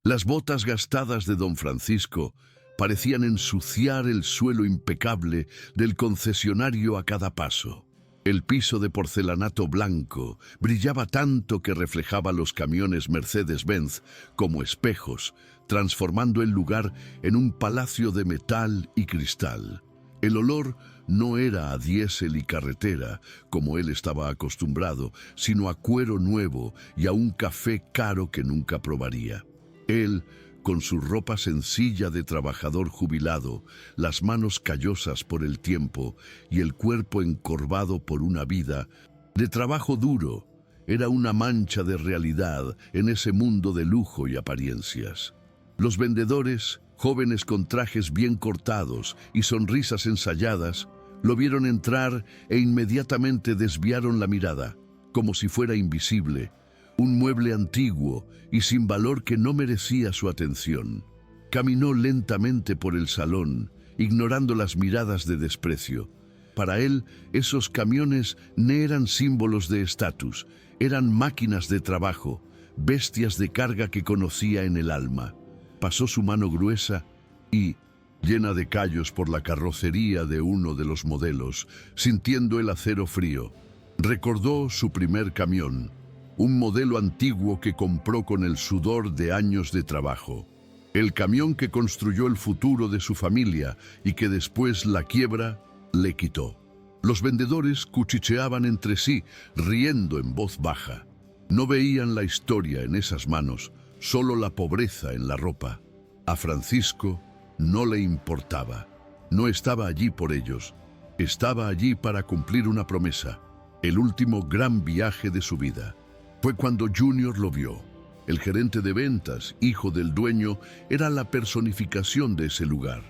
Las botas gastadas de don Francisco parecían ensuciar el suelo impecable del concesionario a cada paso. El piso de porcelanato blanco brillaba tanto que reflejaba los camiones Mercedes-Benz como espejos, transformando el lugar en un palacio de metal y cristal. El olor no era a diésel y carretera, como él estaba acostumbrado, sino a cuero nuevo y a un café caro que nunca probaría. Él, con su ropa sencilla de trabajador jubilado, las manos callosas por el tiempo y el cuerpo encorvado por una vida de trabajo duro, era una mancha de realidad en ese mundo de lujo y apariencias. Los vendedores, jóvenes con trajes bien cortados y sonrisas ensayadas, lo vieron entrar e inmediatamente desviaron la mirada, como si fuera invisible, un mueble antiguo y sin valor que no merecía su atención. Caminó lentamente por el salón, ignorando las miradas de desprecio. Para él, esos camiones no eran símbolos de estatus, eran máquinas de trabajo, bestias de carga que conocía en el alma. Pasó su mano gruesa y, llena de callos por la carrocería de uno de los modelos, sintiendo el acero frío, recordó su primer camión, un modelo antiguo que compró con el sudor de años de trabajo. El camión que construyó el futuro de su familia y que después la quiebra le quitó. Los vendedores cuchicheaban entre sí, riendo en voz baja. No veían la historia en esas manos, solo la pobreza en la ropa. A Francisco no le importaba. No estaba allí por ellos. Estaba allí para cumplir una promesa, el último gran viaje de su vida. Fue cuando Junior lo vio. El gerente de ventas, hijo del dueño, era la personificación de ese lugar.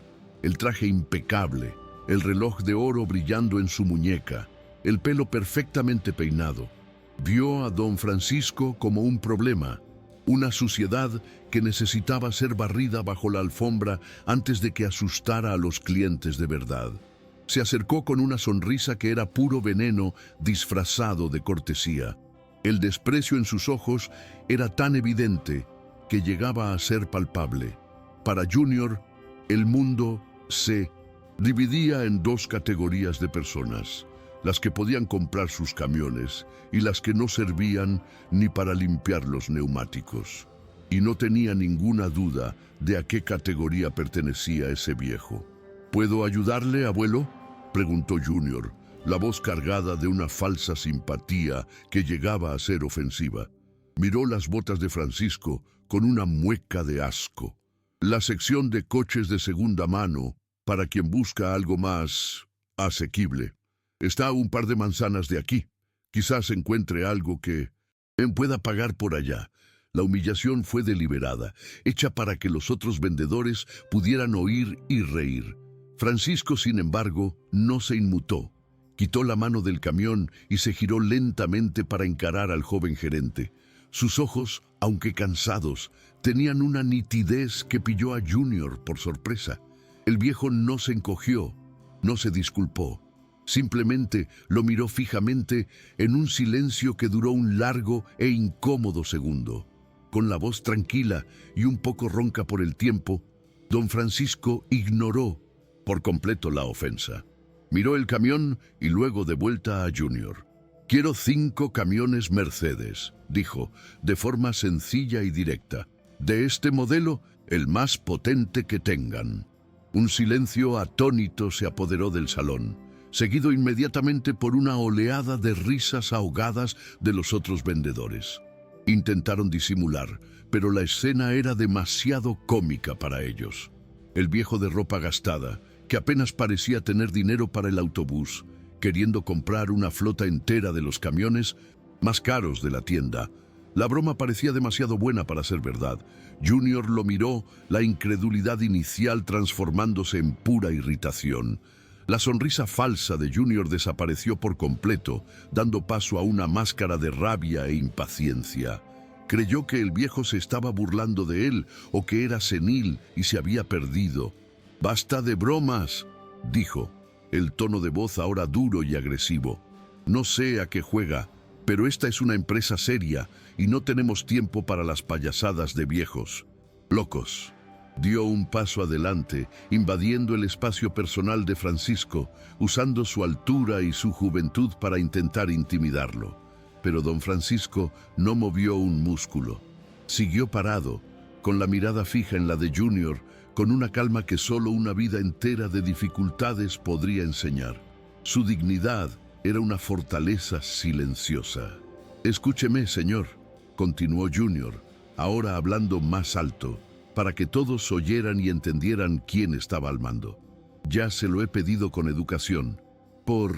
El traje impecable, el reloj de oro brillando en su muñeca, el pelo perfectamente peinado. Vio a don Francisco como un problema, una suciedad que necesitaba ser barrida bajo la alfombra antes de que asustara a los clientes de verdad. Se acercó con una sonrisa que era puro veneno disfrazado de cortesía. El desprecio en sus ojos era tan evidente que llegaba a ser palpable. Para Junior, el mundo se dividía en dos categorías de personas: las que podían comprar sus camiones y las que no servían ni para limpiar los neumáticos. Y no tenía ninguna duda de a qué categoría pertenecía ese viejo. ¿Puedo ayudarle, abuelo?, preguntó Junior, la voz cargada de una falsa simpatía que llegaba a ser ofensiva. Miró las botas de Francisco con una mueca de asco. La sección de coches de segunda mano, para quien busca algo más asequible, está a un par de manzanas de aquí. Quizás encuentre algo que pueda pagar por allá. La humillación fue deliberada, hecha para que los otros vendedores pudieran oír y reír. Francisco, sin embargo, no se inmutó. Quitó la mano del camión y se giró lentamente para encarar al joven gerente. Sus ojos, aunque cansados, tenían una nitidez que pilló a Junior por sorpresa. El viejo no se encogió, no se disculpó. Simplemente lo miró fijamente en un silencio que duró un largo e incómodo segundo. Con la voz tranquila y un poco ronca por el tiempo, don Francisco ignoró por completo la ofensa. Miró el camión y luego de vuelta a Junior. «Quiero 5 camiones Mercedes», dijo, de forma sencilla y directa. «De este modelo, el más potente que tengan». Un silencio atónito se apoderó del salón, seguido inmediatamente por una oleada de risas ahogadas de los otros vendedores. Intentaron disimular, pero la escena era demasiado cómica para ellos. El viejo de ropa gastada, que apenas parecía tener dinero para el autobús, queriendo comprar una flota entera de los camiones más caros de la tienda. La broma parecía demasiado buena para ser verdad. Junior lo miró, la incredulidad inicial transformándose en pura irritación. La sonrisa falsa de Junior desapareció por completo, dando paso a una máscara de rabia e impaciencia. Creyó que el viejo se estaba burlando de él o que era senil y se había perdido. «Basta de bromas», dijo, el tono de voz ahora duro y agresivo. «No sé a qué juega, pero esta es una empresa seria y no tenemos tiempo para las payasadas de viejos». Locos. Dio un paso adelante, invadiendo el espacio personal de Francisco, usando su altura y su juventud para intentar intimidarlo. Pero don Francisco no movió un músculo. Siguió parado, con la mirada fija en la de Junior, con una calma que solo una vida entera de dificultades podría enseñar. Su dignidad era una fortaleza silenciosa. «Escúcheme, señor», continuó Junior, ahora hablando más alto, para que todos oyeran y entendieran quién estaba al mando. «Ya se lo he pedido con educación. Por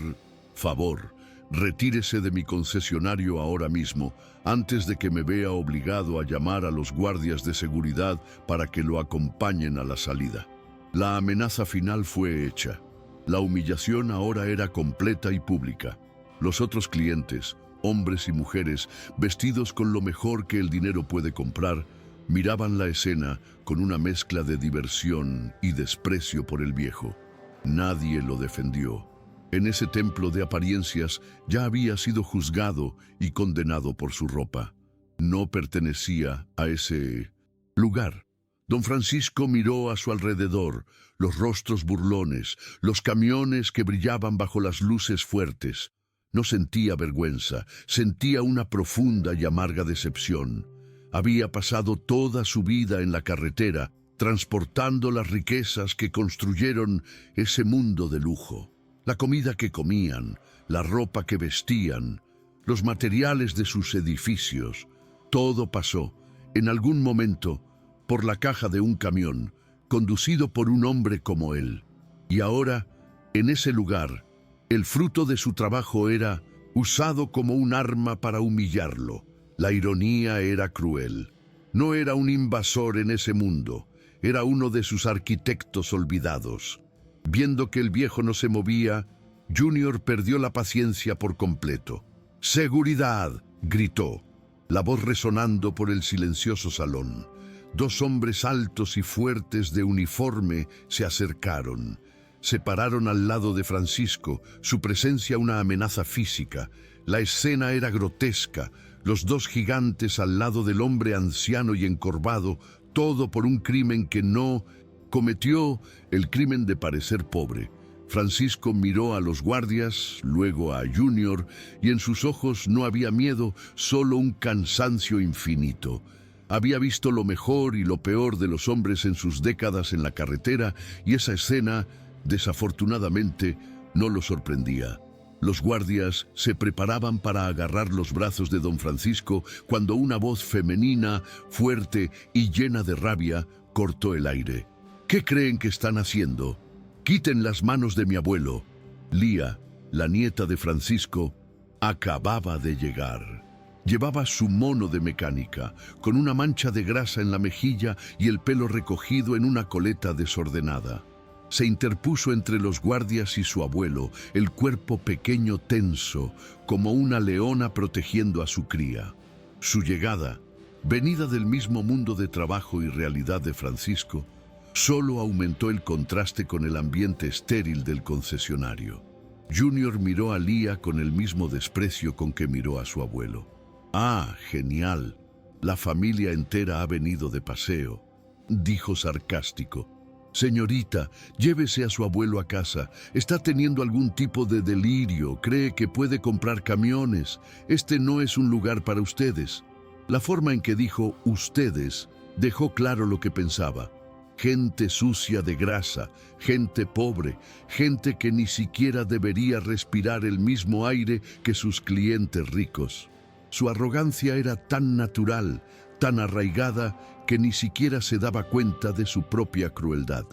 favor, retírese de mi concesionario ahora mismo, antes de que me vea obligado a llamar a los guardias de seguridad para que lo acompañen a la salida». La amenaza final fue hecha. La humillación ahora era completa y pública. Los otros clientes, hombres y mujeres, vestidos con lo mejor que el dinero puede comprar, miraban la escena con una mezcla de diversión y desprecio por el viejo. Nadie lo defendió. En ese templo de apariencias ya había sido juzgado y condenado por su ropa. No pertenecía a ese lugar. Don Francisco miró a su alrededor, los rostros burlones, los camiones que brillaban bajo las luces fuertes. No sentía vergüenza, sentía una profunda y amarga decepción. Había pasado toda su vida en la carretera, transportando las riquezas que construyeron ese mundo de lujo. La comida que comían, la ropa que vestían, los materiales de sus edificios. Todo pasó, en algún momento, por la caja de un camión, conducido por un hombre como él. Y ahora, en ese lugar, el fruto de su trabajo era usado como un arma para humillarlo. La ironía era cruel. No era un invasor en ese mundo, era uno de sus arquitectos olvidados. Viendo que el viejo no se movía, Junior perdió la paciencia por completo. «¡Seguridad!», gritó, la voz resonando por el silencioso salón. Dos hombres altos y fuertes de uniforme se acercaron. Se pararon al lado de Francisco, su presencia una amenaza física. La escena era grotesca, los dos gigantes al lado del hombre anciano y encorvado, todo por un crimen que no cometió, el crimen de parecer pobre. Francisco miró a los guardias, luego a Junior, y en sus ojos no había miedo, solo un cansancio infinito. Había visto lo mejor y lo peor de los hombres en sus décadas en la carretera, y esa escena, desafortunadamente, no lo sorprendía. Los guardias se preparaban para agarrar los brazos de don Francisco cuando una voz femenina, fuerte y llena de rabia, cortó el aire. «¿Qué creen que están haciendo? Quiten las manos de mi abuelo». Lía, la nieta de Francisco, acababa de llegar. Llevaba su mono de mecánica, con una mancha de grasa en la mejilla y el pelo recogido en una coleta desordenada. Se interpuso entre los guardias y su abuelo, el cuerpo pequeño tenso, como una leona protegiendo a su cría. Su llegada, venida del mismo mundo de trabajo y realidad de Francisco, solo aumentó el contraste con el ambiente estéril del concesionario. Junior miró a Lía con el mismo desprecio con que miró a su abuelo. «Ah, genial. La familia entera ha venido de paseo», dijo sarcástico. «Señorita, llévese a su abuelo a casa. Está teniendo algún tipo de delirio. Cree que puede comprar camiones. Este no es un lugar para ustedes». La forma en que dijo «ustedes» dejó claro lo que pensaba. Gente sucia de grasa, gente pobre, gente que ni siquiera debería respirar el mismo aire que sus clientes ricos. Su arrogancia era tan natural, tan arraigada, que ni siquiera se daba cuenta de su propia crueldad.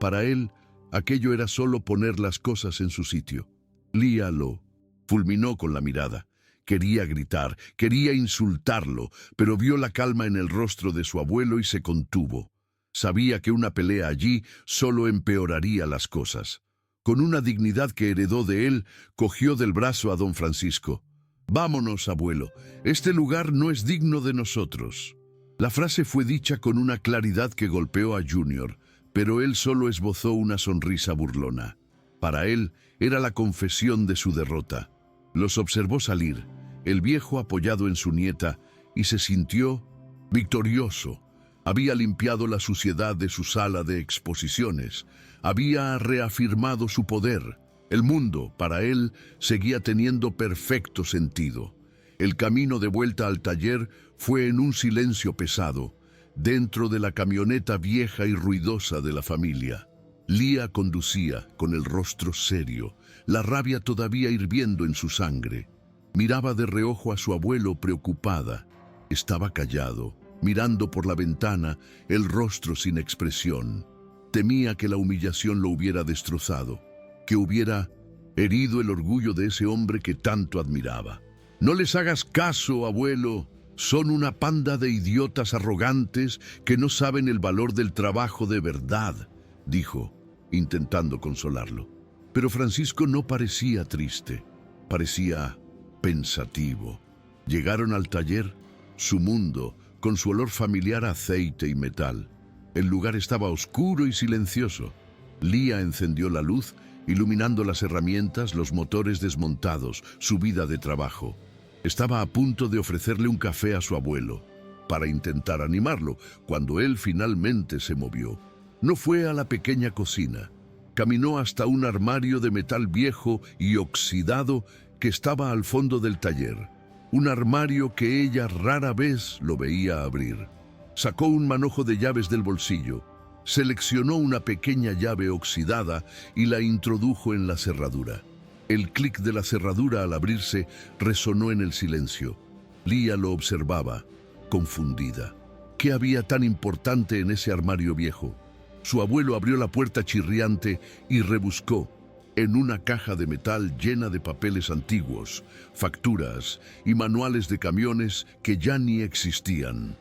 Para él, aquello era solo poner las cosas en su sitio. Lía lo fulminó con la mirada. Quería gritar, quería insultarlo, pero vio la calma en el rostro de su abuelo y se contuvo. Sabía que una pelea allí solo empeoraría las cosas. Con una dignidad que heredó de él, cogió del brazo a don Francisco. «Vámonos, abuelo. Este lugar no es digno de nosotros». La frase fue dicha con una claridad que golpeó a Junior, pero él solo esbozó una sonrisa burlona. Para él era la confesión de su derrota. Los observó salir, el viejo apoyado en su nieta, y se sintió victorioso. Había limpiado la suciedad de su sala de exposiciones. Había reafirmado su poder. El mundo, para él, seguía teniendo perfecto sentido. El camino de vuelta al taller fue en un silencio pesado, dentro de la camioneta vieja y ruidosa de la familia. Lía conducía, con el rostro serio, la rabia todavía hirviendo en su sangre. Miraba de reojo a su abuelo preocupada. Estaba callado, mirando por la ventana, el rostro sin expresión. Temía que la humillación lo hubiera destrozado, que hubiera herido el orgullo de ese hombre que tanto admiraba. «No les hagas caso, abuelo. Son una panda de idiotas arrogantes que no saben el valor del trabajo de verdad», dijo, intentando consolarlo. Pero Francisco no parecía triste, parecía pensativo. Llegaron al taller, su mundo, con su olor familiar a aceite y metal. El lugar estaba oscuro y silencioso. Lía encendió la luz, iluminando las herramientas, los motores desmontados, su vida de trabajo. Estaba a punto de ofrecerle un café a su abuelo, para intentar animarlo, cuando él finalmente se movió. No fue a la pequeña cocina. Caminó hasta un armario de metal viejo y oxidado que estaba al fondo del taller. Un armario que ella rara vez lo veía abrir. Sacó un manojo de llaves del bolsillo, seleccionó una pequeña llave oxidada y la introdujo en la cerradura. El clic de la cerradura al abrirse resonó en el silencio. Lía lo observaba, confundida. ¿Qué había tan importante en ese armario viejo? Su abuelo abrió la puerta chirriante y rebuscó en una caja de metal llena de papeles antiguos, facturas y manuales de camiones que ya ni existían.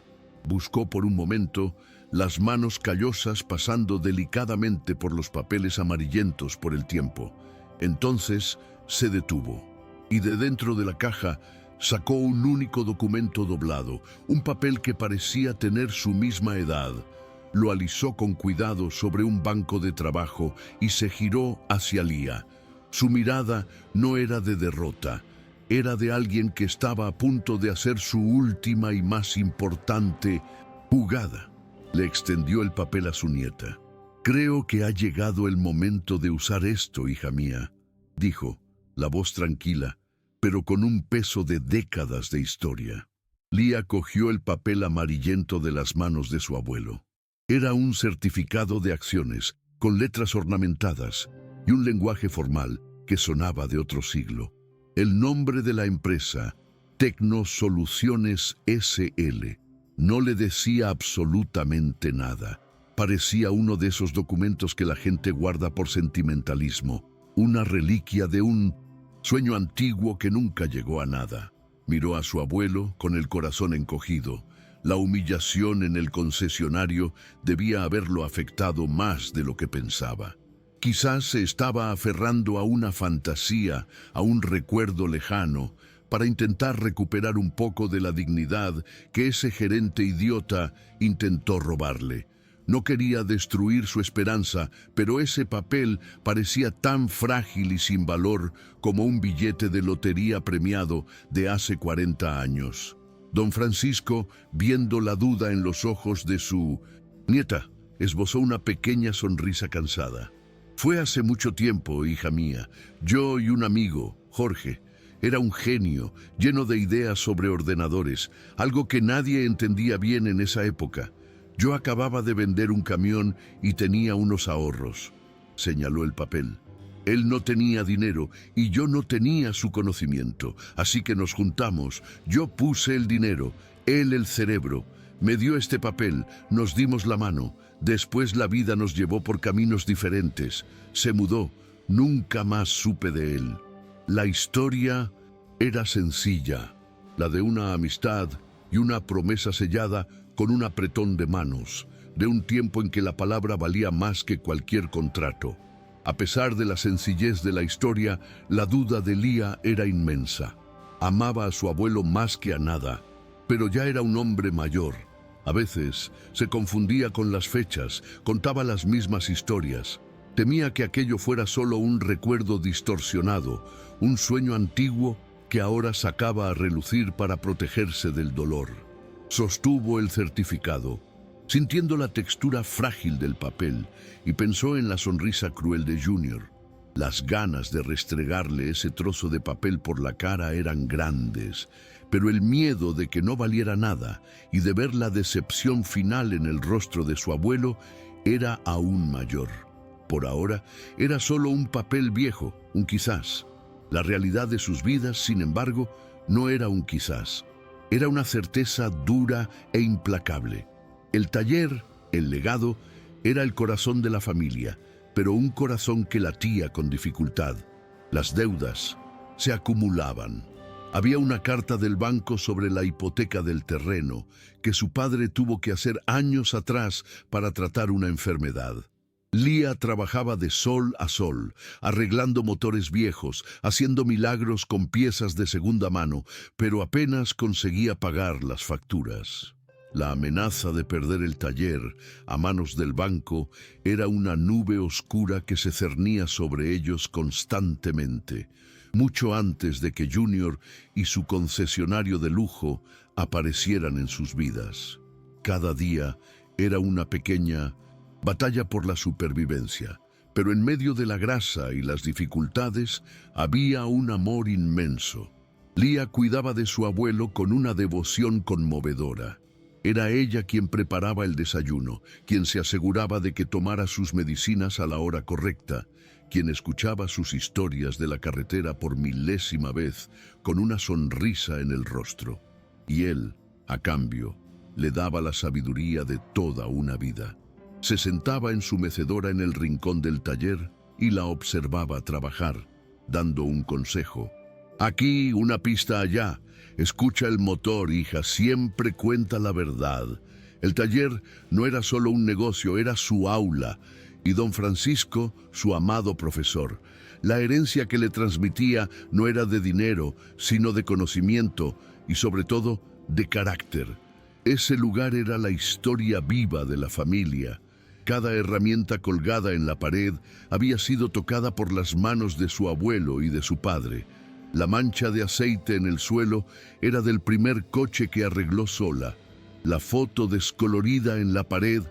Buscó por un momento, las manos callosas pasando delicadamente por los papeles amarillentos por el tiempo. Entonces se detuvo y de dentro de la caja sacó un único documento doblado, un papel que parecía tener su misma edad. Lo alisó con cuidado sobre un banco de trabajo y se giró hacia Lía. Su mirada no era de derrota, era de alguien que estaba a punto de hacer su última y más importante jugada. Le extendió el papel a su nieta. «Creo que ha llegado el momento de usar esto, hija mía», dijo, la voz tranquila, pero con un peso de décadas de historia. Lía cogió el papel amarillento de las manos de su abuelo. Era un certificado de acciones, con letras ornamentadas y un lenguaje formal que sonaba de otro siglo. El nombre de la empresa, Tecnosoluciones S.L., no le decía absolutamente nada. Parecía uno de esos documentos que la gente guarda por sentimentalismo, una reliquia de un sueño antiguo que nunca llegó a nada. Miró a su abuelo con el corazón encogido. La humillación en el concesionario debía haberlo afectado más de lo que pensaba. Quizás se estaba aferrando a una fantasía, a un recuerdo lejano, para intentar recuperar un poco de la dignidad que ese gerente idiota intentó robarle. No quería destruir su esperanza, pero ese papel parecía tan frágil y sin valor como un billete de lotería premiado de hace 40 años. Don Francisco, viendo la duda en los ojos de su nieta, esbozó una pequeña sonrisa cansada. «Fue hace mucho tiempo, hija mía. Yo y un amigo, Jorge, era un genio, lleno de ideas sobre ordenadores, algo que nadie entendía bien en esa época. Yo acababa de vender un camión y tenía unos ahorros», señaló el papel. «Él no tenía dinero y yo no tenía su conocimiento, así que nos juntamos. Yo puse el dinero, él el cerebro. Me dio este papel, nos dimos la mano. Después la vida nos llevó por caminos diferentes. Se mudó, nunca más supe de él». La historia era sencilla, la de una amistad y una promesa sellada con un apretón de manos, de un tiempo en que la palabra valía más que cualquier contrato. A pesar de la sencillez de la historia, la duda de Lía era inmensa. Amaba a su abuelo más que a nada, pero ya era un hombre mayor. A veces se confundía con las fechas, contaba las mismas historias. Temía que aquello fuera solo un recuerdo distorsionado, un sueño antiguo que ahora sacaba a relucir para protegerse del dolor. Sostuvo el certificado. sintiendo la textura frágil del papel, y pensó en la sonrisa cruel de Junior. Las ganas de restregarle ese trozo de papel por la cara eran grandes, pero el miedo de que no valiera nada y de ver la decepción final en el rostro de su abuelo era aún mayor. Por ahora, era solo un papel viejo, un quizás. La realidad de sus vidas, sin embargo, no era un quizás. Era una certeza dura e implacable. El taller, el legado, era el corazón de la familia, pero un corazón que latía con dificultad. Las deudas se acumulaban. Había una carta del banco sobre la hipoteca del terreno que su padre tuvo que hacer años atrás para tratar una enfermedad. Lía trabajaba de sol a sol, arreglando motores viejos, haciendo milagros con piezas de segunda mano, pero apenas conseguía pagar las facturas. La amenaza de perder el taller a manos del banco era una nube oscura que se cernía sobre ellos constantemente, mucho antes de que Junior y su concesionario de lujo aparecieran en sus vidas. Cada día era una pequeña batalla por la supervivencia, pero en medio de la grasa y las dificultades había un amor inmenso. Lía cuidaba de su abuelo con una devoción conmovedora. Era ella quien preparaba el desayuno, quien se aseguraba de que tomara sus medicinas a la hora correcta, quien escuchaba sus historias de la carretera por milésima vez con una sonrisa en el rostro. Y él, a cambio, le daba la sabiduría de toda una vida. Se sentaba en su mecedora en el rincón del taller y la observaba trabajar, dando un consejo. Aquí, una pista allá. Escucha el motor, hija, siempre cuenta la verdad. El taller no era solo un negocio, era su aula, y don Francisco, su amado profesor. La herencia que le transmitía no era de dinero, sino de conocimiento y, sobre todo, de carácter. Ese lugar era la historia viva de la familia. Cada herramienta colgada en la pared había sido tocada por las manos de su abuelo y de su padre. La mancha de aceite en el suelo era del primer coche que arregló sola. La foto descolorida en la pared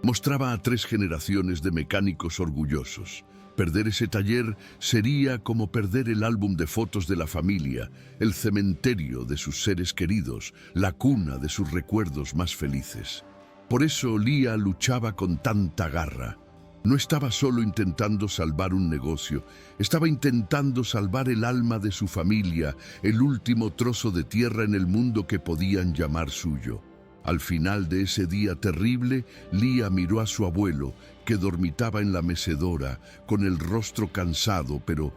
mostraba a 3 generaciones de mecánicos orgullosos. Perder ese taller sería como perder el álbum de fotos de la familia, el cementerio de sus seres queridos, la cuna de sus recuerdos más felices. Por eso Lía luchaba con tanta garra. No estaba solo intentando salvar un negocio, estaba intentando salvar el alma de su familia, el último trozo de tierra en el mundo que podían llamar suyo. Al final de ese día terrible, Lía miró a su abuelo, que dormitaba en la mecedora, con el rostro cansado, pero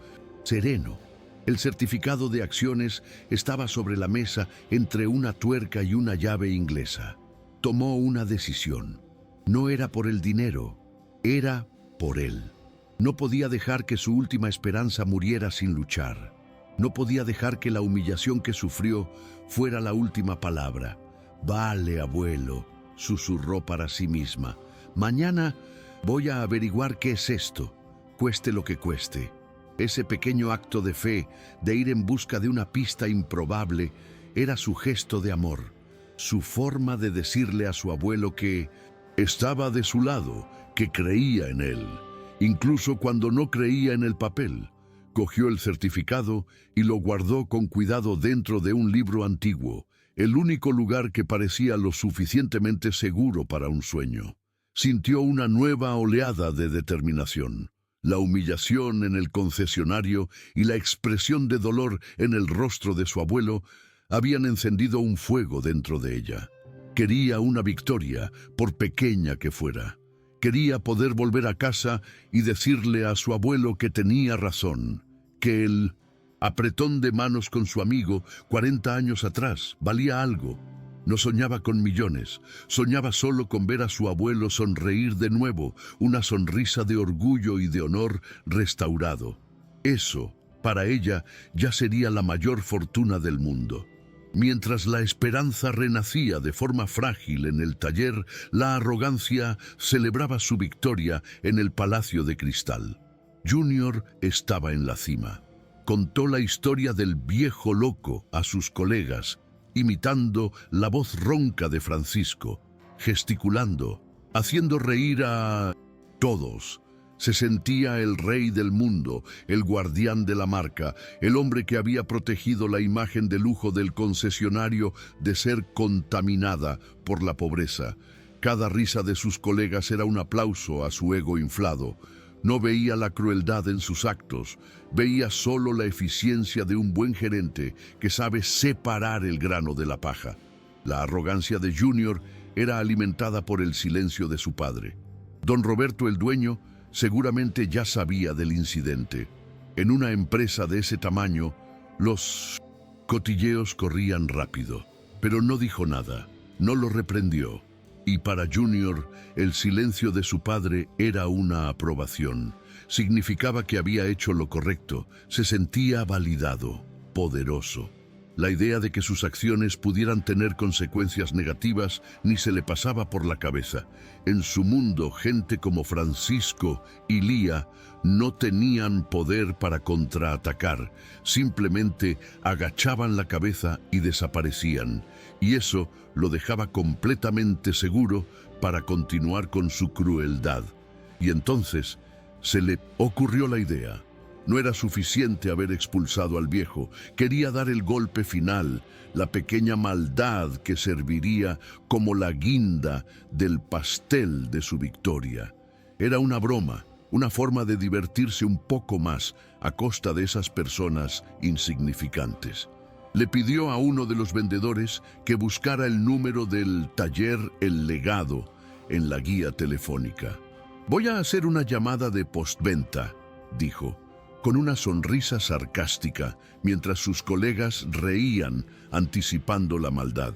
sereno. El certificado de acciones estaba sobre la mesa entre una tuerca y una llave inglesa. Tomó una decisión. No era por el dinero, era por él. No podía dejar que su última esperanza muriera sin luchar. No podía dejar que la humillación que sufrió fuera la última palabra. «Vale, abuelo», susurró para sí misma. «Mañana voy a averiguar qué es esto, cueste lo que cueste». Ese pequeño acto de fe, de ir en busca de una pista improbable, era su gesto de amor, su forma de decirle a su abuelo que estaba de su lado, que creía en él, incluso cuando no creía en el papel. Cogió el certificado y lo guardó con cuidado dentro de un libro antiguo, el único lugar que parecía lo suficientemente seguro para un sueño. Sintió una nueva oleada de determinación. La humillación en el concesionario y la expresión de dolor en el rostro de su abuelo habían encendido un fuego dentro de ella. Quería una victoria, por pequeña que fuera. Quería poder volver a casa y decirle a su abuelo que tenía razón, que el apretón de manos con su amigo 40 años atrás valía algo. No soñaba con millones, soñaba solo con ver a su abuelo sonreír de nuevo, una sonrisa de orgullo y de honor restaurado. Eso, para ella, ya sería la mayor fortuna del mundo. Mientras la esperanza renacía de forma frágil en el taller, la arrogancia celebraba su victoria en el Palacio de Cristal. Junior estaba en la cima. Contó la historia del viejo loco a sus colegas, imitando la voz ronca de Francisco. gesticulando, haciendo reír a todos. Se sentía el rey del mundo, el guardián de la marca, el hombre que había protegido la imagen de lujo del concesionario de ser contaminada por la pobreza. Cada risa de sus colegas era un aplauso a su ego inflado. No veía la crueldad en sus actos, veía solo la eficiencia de un buen gerente que sabe separar el grano de la paja. La arrogancia de Junior era alimentada por el silencio de su padre. Don Roberto, el dueño, seguramente ya sabía del incidente. En una empresa de ese tamaño, los cotilleos corrían rápido, pero no dijo nada, no lo reprendió. Y para Junior, el silencio de su padre era una aprobación. Significaba que había hecho lo correcto, se sentía validado, poderoso. La idea de que sus acciones pudieran tener consecuencias negativas ni se le pasaba por la cabeza. En su mundo, gente como Francisco y Lía no tenían poder para contraatacar, simplemente agachaban la cabeza y desaparecían, y eso lo dejaba completamente seguro para continuar con su crueldad. Y entonces se le ocurrió la idea. No era suficiente haber expulsado al viejo, quería dar el golpe final, la pequeña maldad que serviría como la guinda del pastel de su victoria. Era una broma, una forma de divertirse un poco más a costa de esas personas insignificantes. Le pidió a uno de los vendedores que buscara el número del taller El Legado en la guía telefónica. «Voy a hacer una llamada de postventa», dijo, con una sonrisa sarcástica, mientras sus colegas reían, anticipando la maldad.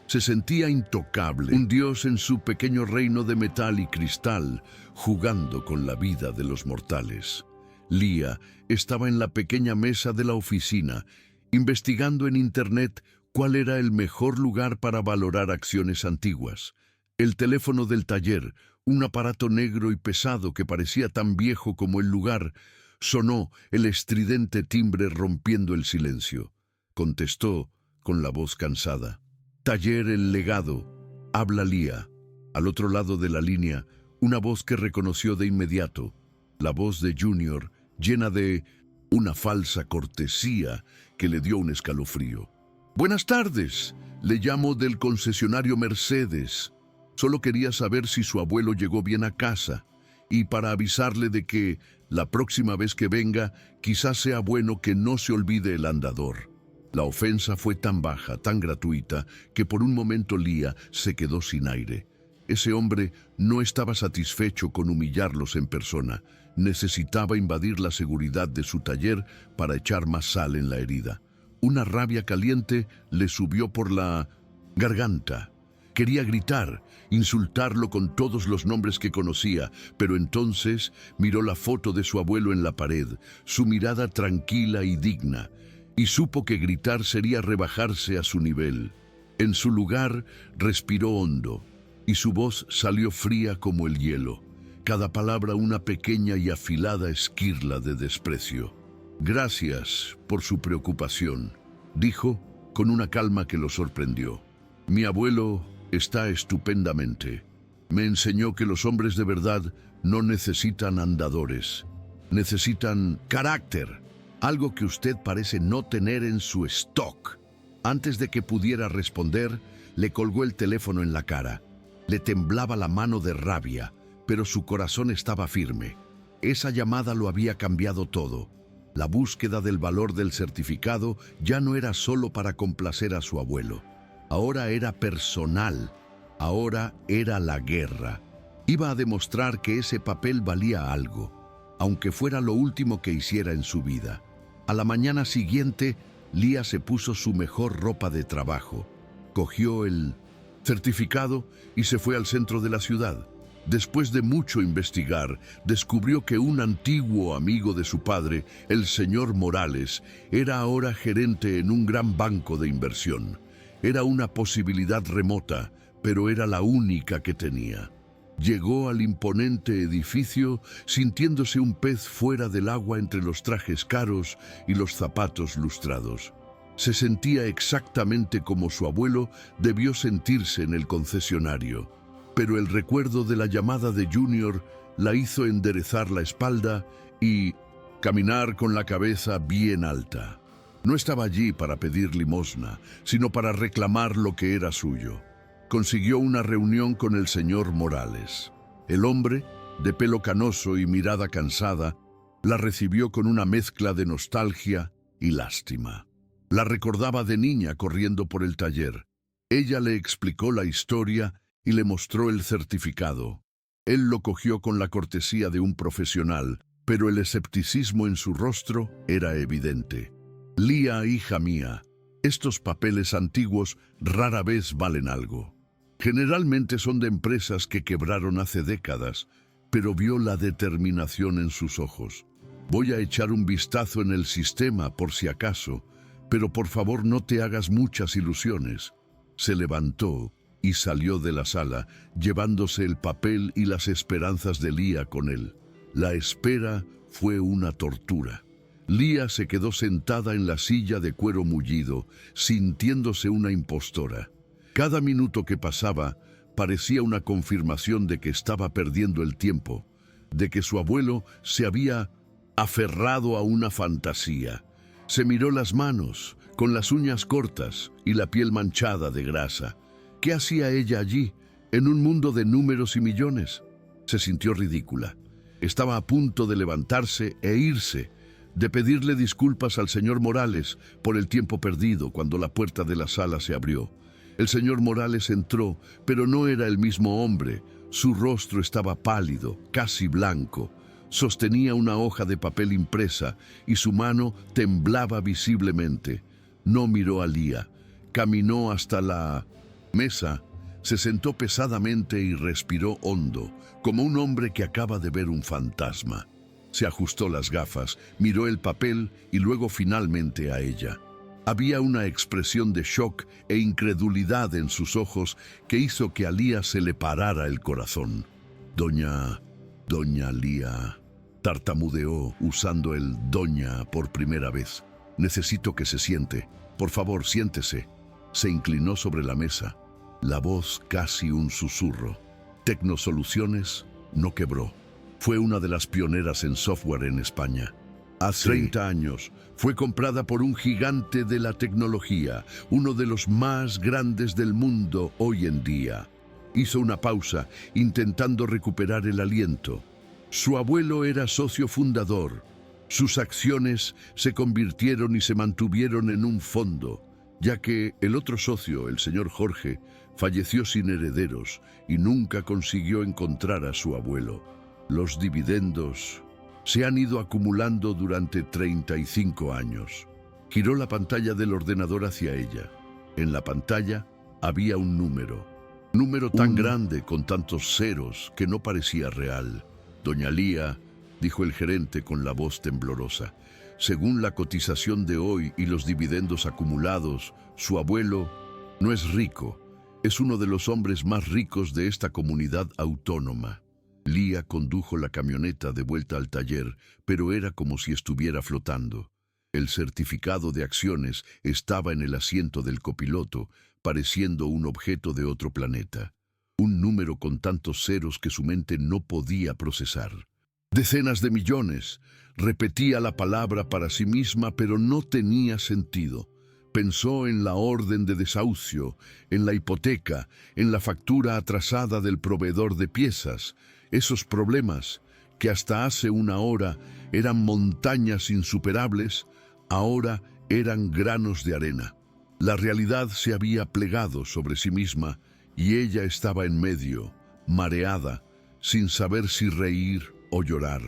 Se sentía intocable, un dios en su pequeño reino de metal y cristal, jugando con la vida de los mortales. Lía estaba en la pequeña mesa de la oficina, investigando en Internet cuál era el mejor lugar para valorar acciones antiguas. El teléfono del taller, un aparato negro y pesado que parecía tan viejo como el lugar, sonó el estridente timbre rompiendo el silencio. Contestó con la voz cansada. «Taller El Legado. Habla Lía». Al otro lado de la línea, una voz que reconoció de inmediato. La voz de Junior, llena de una falsa cortesía que le dio un escalofrío. «Buenas tardes. Le llamo del concesionario Mercedes. Solo quería saber si su abuelo llegó bien a casa y para avisarle de que la próxima vez que venga, quizás sea bueno que no se olvide el andador». La ofensa fue tan baja, tan gratuita, que por un momento Lía se quedó sin aire. Ese hombre no estaba satisfecho con humillarlos en persona. Necesitaba invadir la seguridad de su taller para echar más sal en la herida. Una rabia caliente le subió por la garganta. Quería gritar, insultarlo con todos los nombres que conocía, pero entonces miró la foto de su abuelo en la pared, su mirada tranquila y digna, y supo que gritar sería rebajarse a su nivel. En su lugar, respiró hondo, y su voz salió fría como el hielo, cada palabra una pequeña y afilada esquirla de desprecio. «Gracias por su preocupación», dijo con una calma que lo sorprendió. «Mi abuelo está estupendamente. Me enseñó que los hombres de verdad no necesitan andadores, necesitan carácter, algo que usted parece no tener en su stock». Antes de que pudiera responder, le colgó el teléfono en la cara. Le temblaba la mano de rabia, pero su corazón estaba firme. Esa llamada lo había cambiado todo. La búsqueda del valor del certificado ya no era solo para complacer a su abuelo. Ahora era personal. Ahora era la guerra. Iba a demostrar que ese papel valía algo, aunque fuera lo último que hiciera en su vida. A la mañana siguiente, Lía se puso su mejor ropa de trabajo, cogió el certificado y se fue al centro de la ciudad. Después de mucho investigar, descubrió que un antiguo amigo de su padre, el señor Morales, era ahora gerente en un gran banco de inversión. Era una posibilidad remota, pero era la única que tenía. Llegó al imponente edificio sintiéndose un pez fuera del agua entre los trajes caros y los zapatos lustrados. Se sentía exactamente como su abuelo debió sentirse en el concesionario. pero el recuerdo de la llamada de Junior la hizo enderezar la espalda y caminar con la cabeza bien alta. No estaba allí para pedir limosna, sino para reclamar lo que era suyo. Consiguió una reunión con el señor Morales. El hombre, de pelo canoso y mirada cansada, la recibió con una mezcla de nostalgia y lástima. La recordaba de niña corriendo por el taller. Ella le explicó la historia y le mostró el certificado. Él lo cogió con la cortesía de un profesional, pero el escepticismo en su rostro era evidente. Lía, hija mía, estos papeles antiguos rara vez valen algo. Generalmente son de empresas que quebraron hace décadas, pero vio la determinación en sus ojos. Voy a echar un vistazo en el sistema por si acaso, pero por favor no te hagas muchas ilusiones. Se levantó y salió de la sala, llevándose el papel y las esperanzas de Lía con él. La espera fue una tortura. Lía se quedó sentada en la silla de cuero mullido, sintiéndose una impostora. Cada minuto que pasaba parecía una confirmación de que estaba perdiendo el tiempo, de que su abuelo se había aferrado a una fantasía. Se miró las manos, con las uñas cortas y la piel manchada de grasa. ¿Qué hacía ella allí, en un mundo de números y millones? Se sintió ridícula. Estaba a punto de levantarse e irse, de pedirle disculpas al señor Morales por el tiempo perdido cuando la puerta de la sala se abrió. El señor Morales entró, pero no era el mismo hombre. Su rostro estaba pálido, casi blanco. Sostenía una hoja de papel impresa y su mano temblaba visiblemente. No miró a Lía. Caminó hasta la mesa, se sentó pesadamente y respiró hondo, como un hombre que acaba de ver un fantasma. Se ajustó las gafas, miró el papel y luego finalmente a ella. Había una expresión de shock e incredulidad en sus ojos que hizo que a Lía se le parara el corazón. Doña Lía, tartamudeó usando el doña por primera vez. Necesito que se siente. Por favor, siéntese. Se inclinó sobre la mesa, la voz casi un susurro. Tecnosoluciones no quebró. Fue una de las pioneras en software en España. Hace 30 años fue comprada por un gigante de la tecnología, uno de los más grandes del mundo hoy en día. Hizo una pausa, intentando recuperar el aliento. Su abuelo era socio fundador. Sus acciones se convirtieron y se mantuvieron en un fondo, ya que el otro socio, el señor Jorge, falleció sin herederos y nunca consiguió encontrar a su abuelo. Los dividendos se han ido acumulando durante 35 años. Giró la pantalla del ordenador hacia ella. En la pantalla había un número tan grande con tantos ceros que no parecía real. Doña Lía, dijo el gerente con la voz temblorosa, según la cotización de hoy y los dividendos acumulados, su abuelo no es rico, es uno de los hombres más ricos de esta comunidad autónoma. Lía condujo la camioneta de vuelta al taller, pero era como si estuviera flotando. El certificado de acciones estaba en el asiento del copiloto, pareciendo un objeto de otro planeta. Un número con tantos ceros que su mente no podía procesar. Decenas de millones. Repetía la palabra para sí misma, pero no tenía sentido. Pensó en la orden de desahucio, en la hipoteca, en la factura atrasada del proveedor de piezas. Esos problemas, que hasta hace una hora eran montañas insuperables, ahora eran granos de arena. La realidad se había plegado sobre sí misma y ella estaba en medio, mareada, sin saber si reír o llorar.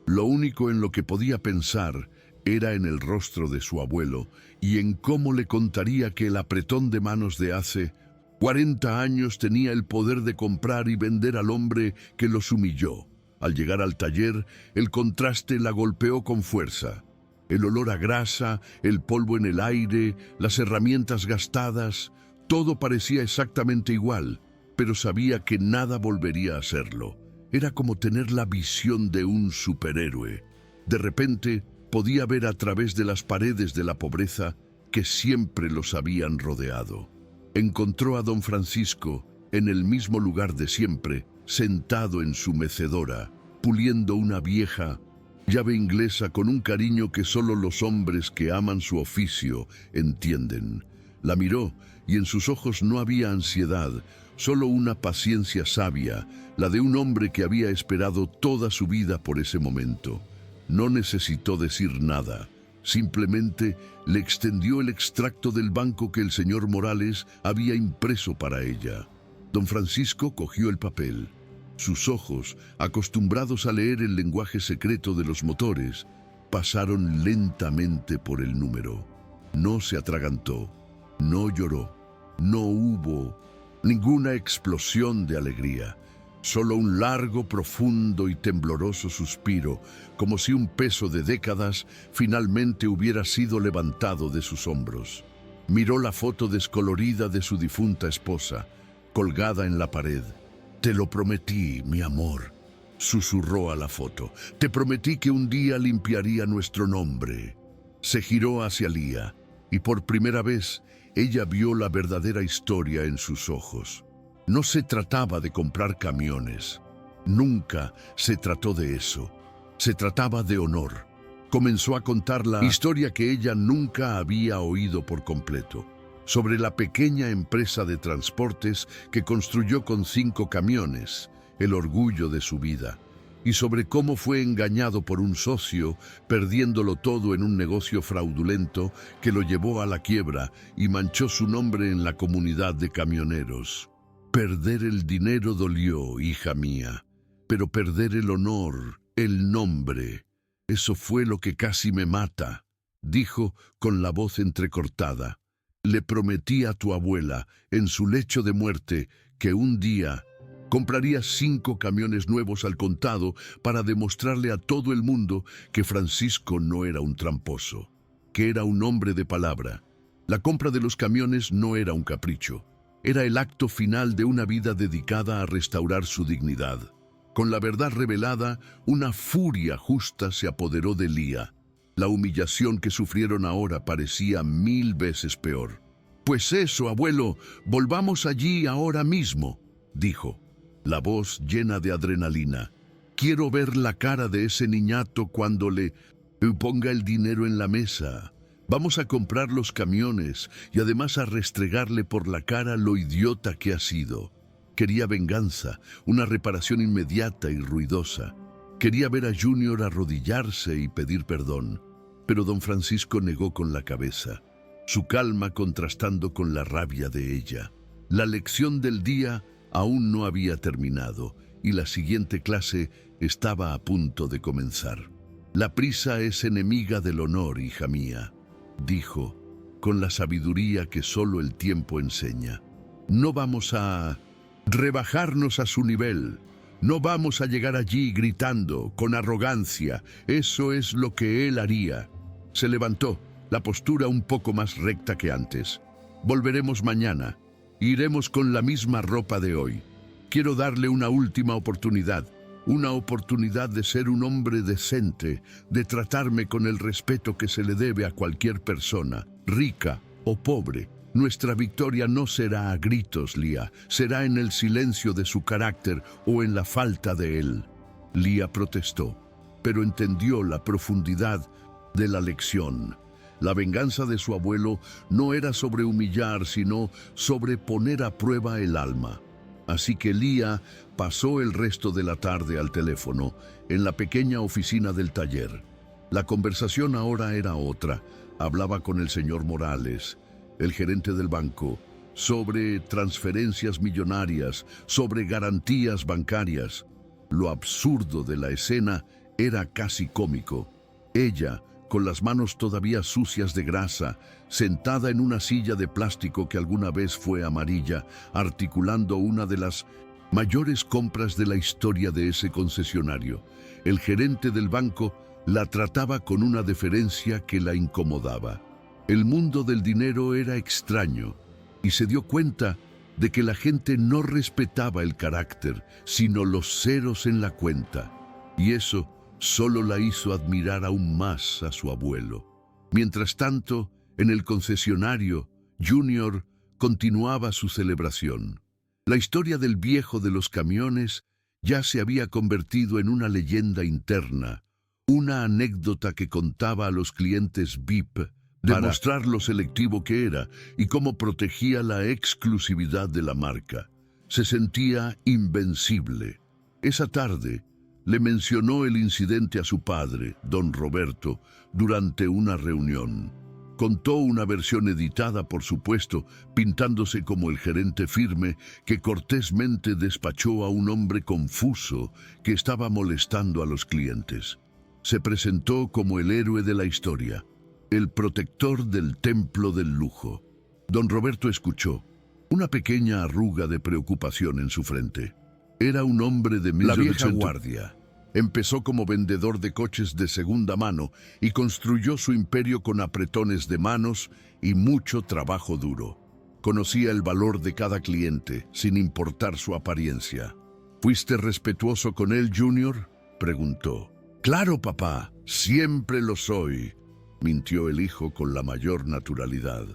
Lo único en lo que podía pensar era en el rostro de su abuelo y en cómo le contaría que el apretón de manos de hace 40 años tenía el poder de comprar y vender al hombre que los humilló. Al llegar al taller, el contraste la golpeó con fuerza. El olor a grasa, el polvo en el aire, las herramientas gastadas, todo parecía exactamente igual, pero sabía que nada volvería a serlo. Era como tener la visión de un superhéroe. De repente, podía ver a través de las paredes de la pobreza que siempre los habían rodeado. Encontró a don Francisco en el mismo lugar de siempre, sentado en su mecedora, puliendo una vieja llave inglesa con un cariño que solo los hombres que aman su oficio entienden. La miró y en sus ojos no había ansiedad, solo una paciencia sabia, la de un hombre que había esperado toda su vida por ese momento. No necesitó decir nada, simplemente le extendió el extracto del banco que el señor Morales había impreso para ella. Don Francisco cogió el papel. Sus ojos, acostumbrados a leer el lenguaje secreto de los motores, pasaron lentamente por el número. No se atragantó, no lloró, no hubo ninguna explosión de alegría, solo un largo, profundo y tembloroso suspiro, como si un peso de décadas finalmente hubiera sido levantado de sus hombros. Miró la foto descolorida de su difunta esposa, colgada en la pared. «Te lo prometí, mi amor», susurró a la foto. «Te prometí que un día limpiaría nuestro nombre». Se giró hacia Lía, y por primera vez ella vio la verdadera historia en sus ojos. No se trataba de comprar camiones. Nunca se trató de eso. Se trataba de honor. Comenzó a contar la historia que ella nunca había oído por completo, sobre la pequeña empresa de transportes que construyó con 5 camiones, el orgullo de su vida, y sobre cómo fue engañado por un socio, perdiéndolo todo en un negocio fraudulento que lo llevó a la quiebra y manchó su nombre en la comunidad de camioneros. Perder el dinero dolió, hija mía, pero perder el honor, el nombre, eso fue lo que casi me mata, dijo con la voz entrecortada. Le prometí a tu abuela, en su lecho de muerte, que un día compraría 5 camiones nuevos al contado para demostrarle a todo el mundo que Francisco no era un tramposo, que era un hombre de palabra. La compra de los camiones no era un capricho, era el acto final de una vida dedicada a restaurar su dignidad. Con la verdad revelada, una furia justa se apoderó de Lía. La humillación que sufrieron ahora parecía 1000 veces peor. «Pues eso, abuelo, volvamos allí ahora mismo», dijo, la voz llena de adrenalina. «Quiero ver la cara de ese niñato cuando le ponga el dinero en la mesa. Vamos a comprar los camiones y además a restregarle por la cara lo idiota que ha sido». Quería venganza, una reparación inmediata y ruidosa. Quería ver a Junior arrodillarse y pedir perdón, pero don Francisco negó con la cabeza, su calma contrastando con la rabia de ella. La lección del día aún no había terminado y la siguiente clase estaba a punto de comenzar. «La prisa es enemiga del honor, hija mía», dijo, con la sabiduría que solo el tiempo enseña. «No vamos a rebajarnos a su nivel. No vamos a llegar allí gritando, con arrogancia. Eso es lo que él haría». Se levantó, la postura un poco más recta que antes. «Volveremos mañana. Iremos con la misma ropa de hoy. Quiero darle una última oportunidad de ser un hombre decente, de tratarme con el respeto que se le debe a cualquier persona, rica o pobre. Nuestra victoria no será a gritos, Lía, será en el silencio de su carácter o en la falta de él». Lía protestó, pero entendió la profundidad de la lección. La venganza de su abuelo no era sobre humillar, sino sobre poner a prueba el alma. Así que Lía pasó el resto de la tarde al teléfono, en la pequeña oficina del taller. La conversación ahora era otra. Hablaba con el señor Morales, el gerente del banco, sobre transferencias millonarias, sobre garantías bancarias. Lo absurdo de la escena era casi cómico. Ella, con las manos todavía sucias de grasa, sentada en una silla de plástico que alguna vez fue amarilla, articulando una de las mayores compras de la historia de ese concesionario. El gerente del banco la trataba con una deferencia que la incomodaba. El mundo del dinero era extraño y se dio cuenta de que la gente no respetaba el carácter, sino los ceros en la cuenta. Y eso solo la hizo admirar aún más a su abuelo. Mientras tanto, en el concesionario, Junior continuaba su celebración. La historia del viejo de los camiones ya se había convertido en una leyenda interna, una anécdota que contaba a los clientes VIP para mostrar lo selectivo que era y cómo protegía la exclusividad de la marca. Se sentía invencible. Esa tarde le mencionó el incidente a su padre, don Roberto, durante una reunión. Contó una versión editada, por supuesto, pintándose como el gerente firme que cortésmente despachó a un hombre confuso que estaba molestando a los clientes. Se presentó como el héroe de la historia, el protector del templo del lujo. Don Roberto escuchó, una pequeña arruga de preocupación en su frente. Era un hombre de la vieja guardia. Empezó como vendedor de coches de segunda mano y construyó su imperio con apretones de manos y mucho trabajo duro. Conocía el valor de cada cliente, sin importar su apariencia. ¿Fuiste respetuoso con él, Junior?, preguntó. Claro, papá, siempre lo soy, mintió el hijo con la mayor naturalidad.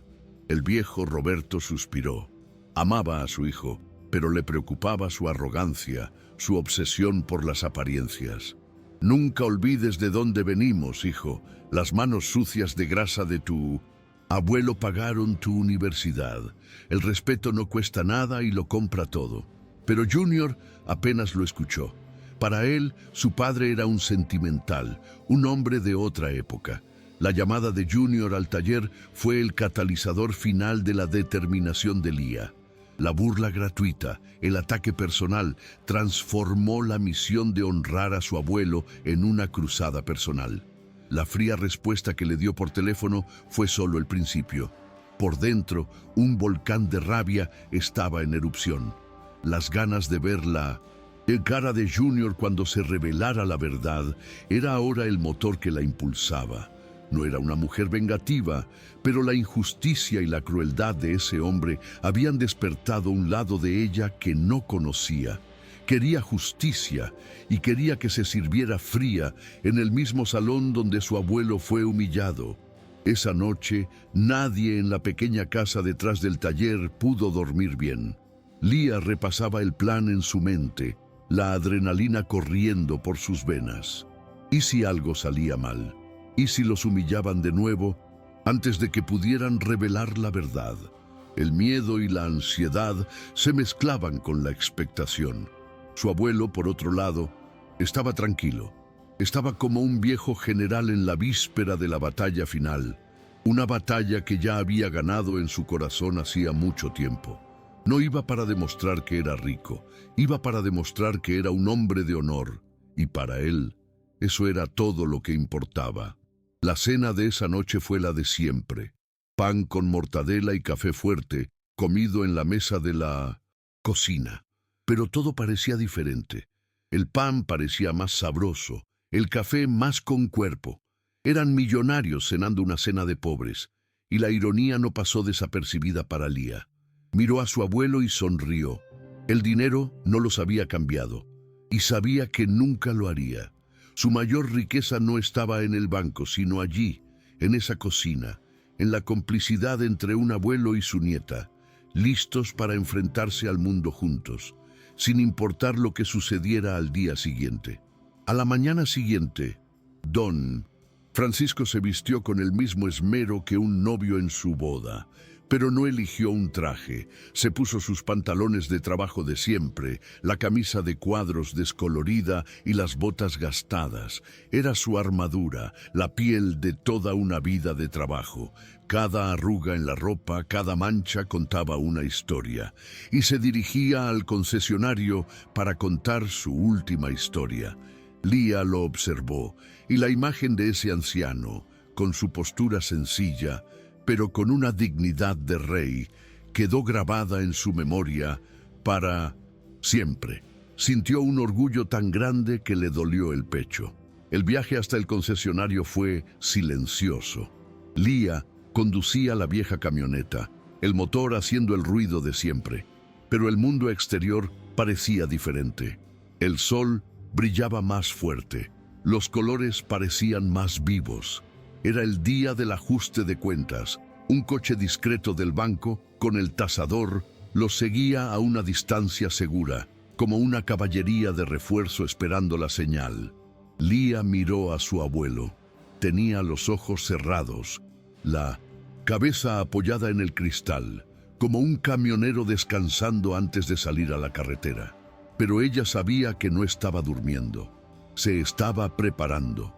El viejo Roberto suspiró. Amaba a su hijo, pero le preocupaba su arrogancia, su obsesión por las apariencias. Nunca olvides de dónde venimos, hijo. Las manos sucias de grasa de tu abuelo pagaron tu universidad. El respeto no cuesta nada y lo compra todo. Pero Junior apenas lo escuchó. Para él, su padre era un sentimental, un hombre de otra época. La llamada de Junior al taller fue el catalizador final de la determinación de Lía. La burla gratuita, el ataque personal, transformó la misión de honrar a su abuelo en una cruzada personal. La fría respuesta que le dio por teléfono fue solo el principio. Por dentro, un volcán de rabia estaba en erupción. Las ganas de verla en cara de Junior cuando se revelara la verdad era ahora el motor que la impulsaba. No era una mujer vengativa, pero la injusticia y la crueldad de ese hombre habían despertado un lado de ella que no conocía. Quería justicia y quería que se sirviera fría en el mismo salón donde su abuelo fue humillado. Esa noche, nadie en la pequeña casa detrás del taller pudo dormir bien. Lía repasaba el plan en su mente, la adrenalina corriendo por sus venas. ¿Y si algo salía mal? ¿Y si los humillaban de nuevo antes de que pudieran revelar la verdad? El miedo y la ansiedad se mezclaban con la expectación. Su abuelo, por otro lado, estaba tranquilo. Estaba como un viejo general en la víspera de la batalla final, una batalla que ya había ganado en su corazón hacía mucho tiempo. No iba para demostrar que era rico, iba para demostrar que era un hombre de honor, y para él, eso era todo lo que importaba. La cena de esa noche fue la de siempre. Pan con mortadela y café fuerte, comido en la mesa de la cocina. Pero todo parecía diferente. El pan parecía más sabroso, el café más con cuerpo. Eran millonarios cenando una cena de pobres, y la ironía no pasó desapercibida para Lía. Miró a su abuelo y sonrió. El dinero no los había cambiado, y sabía que nunca lo haría. Su mayor riqueza no estaba en el banco, sino allí, en esa cocina, en la complicidad entre un abuelo y su nieta, listos para enfrentarse al mundo juntos, sin importar lo que sucediera al día siguiente. A la mañana siguiente, don Francisco se vistió con el mismo esmero que un novio en su boda, pero no eligió un traje. Se puso sus pantalones de trabajo de siempre, la camisa de cuadros descolorida y las botas gastadas. Era su armadura, la piel de toda una vida de trabajo. Cada arruga en la ropa, cada mancha contaba una historia. Y se dirigía al concesionario para contar su última historia. Lía lo observó, y la imagen de ese anciano, con su postura sencilla, pero con una dignidad de rey, quedó grabada en su memoria para siempre. Sintió un orgullo tan grande que le dolió el pecho. El viaje hasta el concesionario fue silencioso. Lía conducía la vieja camioneta, el motor haciendo el ruido de siempre, pero el mundo exterior parecía diferente. El sol brillaba más fuerte, los colores parecían más vivos. Era el día del ajuste de cuentas. Un coche discreto del banco, con el tasador, Los seguía a una distancia segura, como una caballería de refuerzo esperando la señal. Lía miró a su abuelo. Tenía los ojos cerrados, la cabeza apoyada en el cristal, como un camionero descansando antes de salir a la carretera. Pero ella sabía que no estaba durmiendo. Se estaba preparando.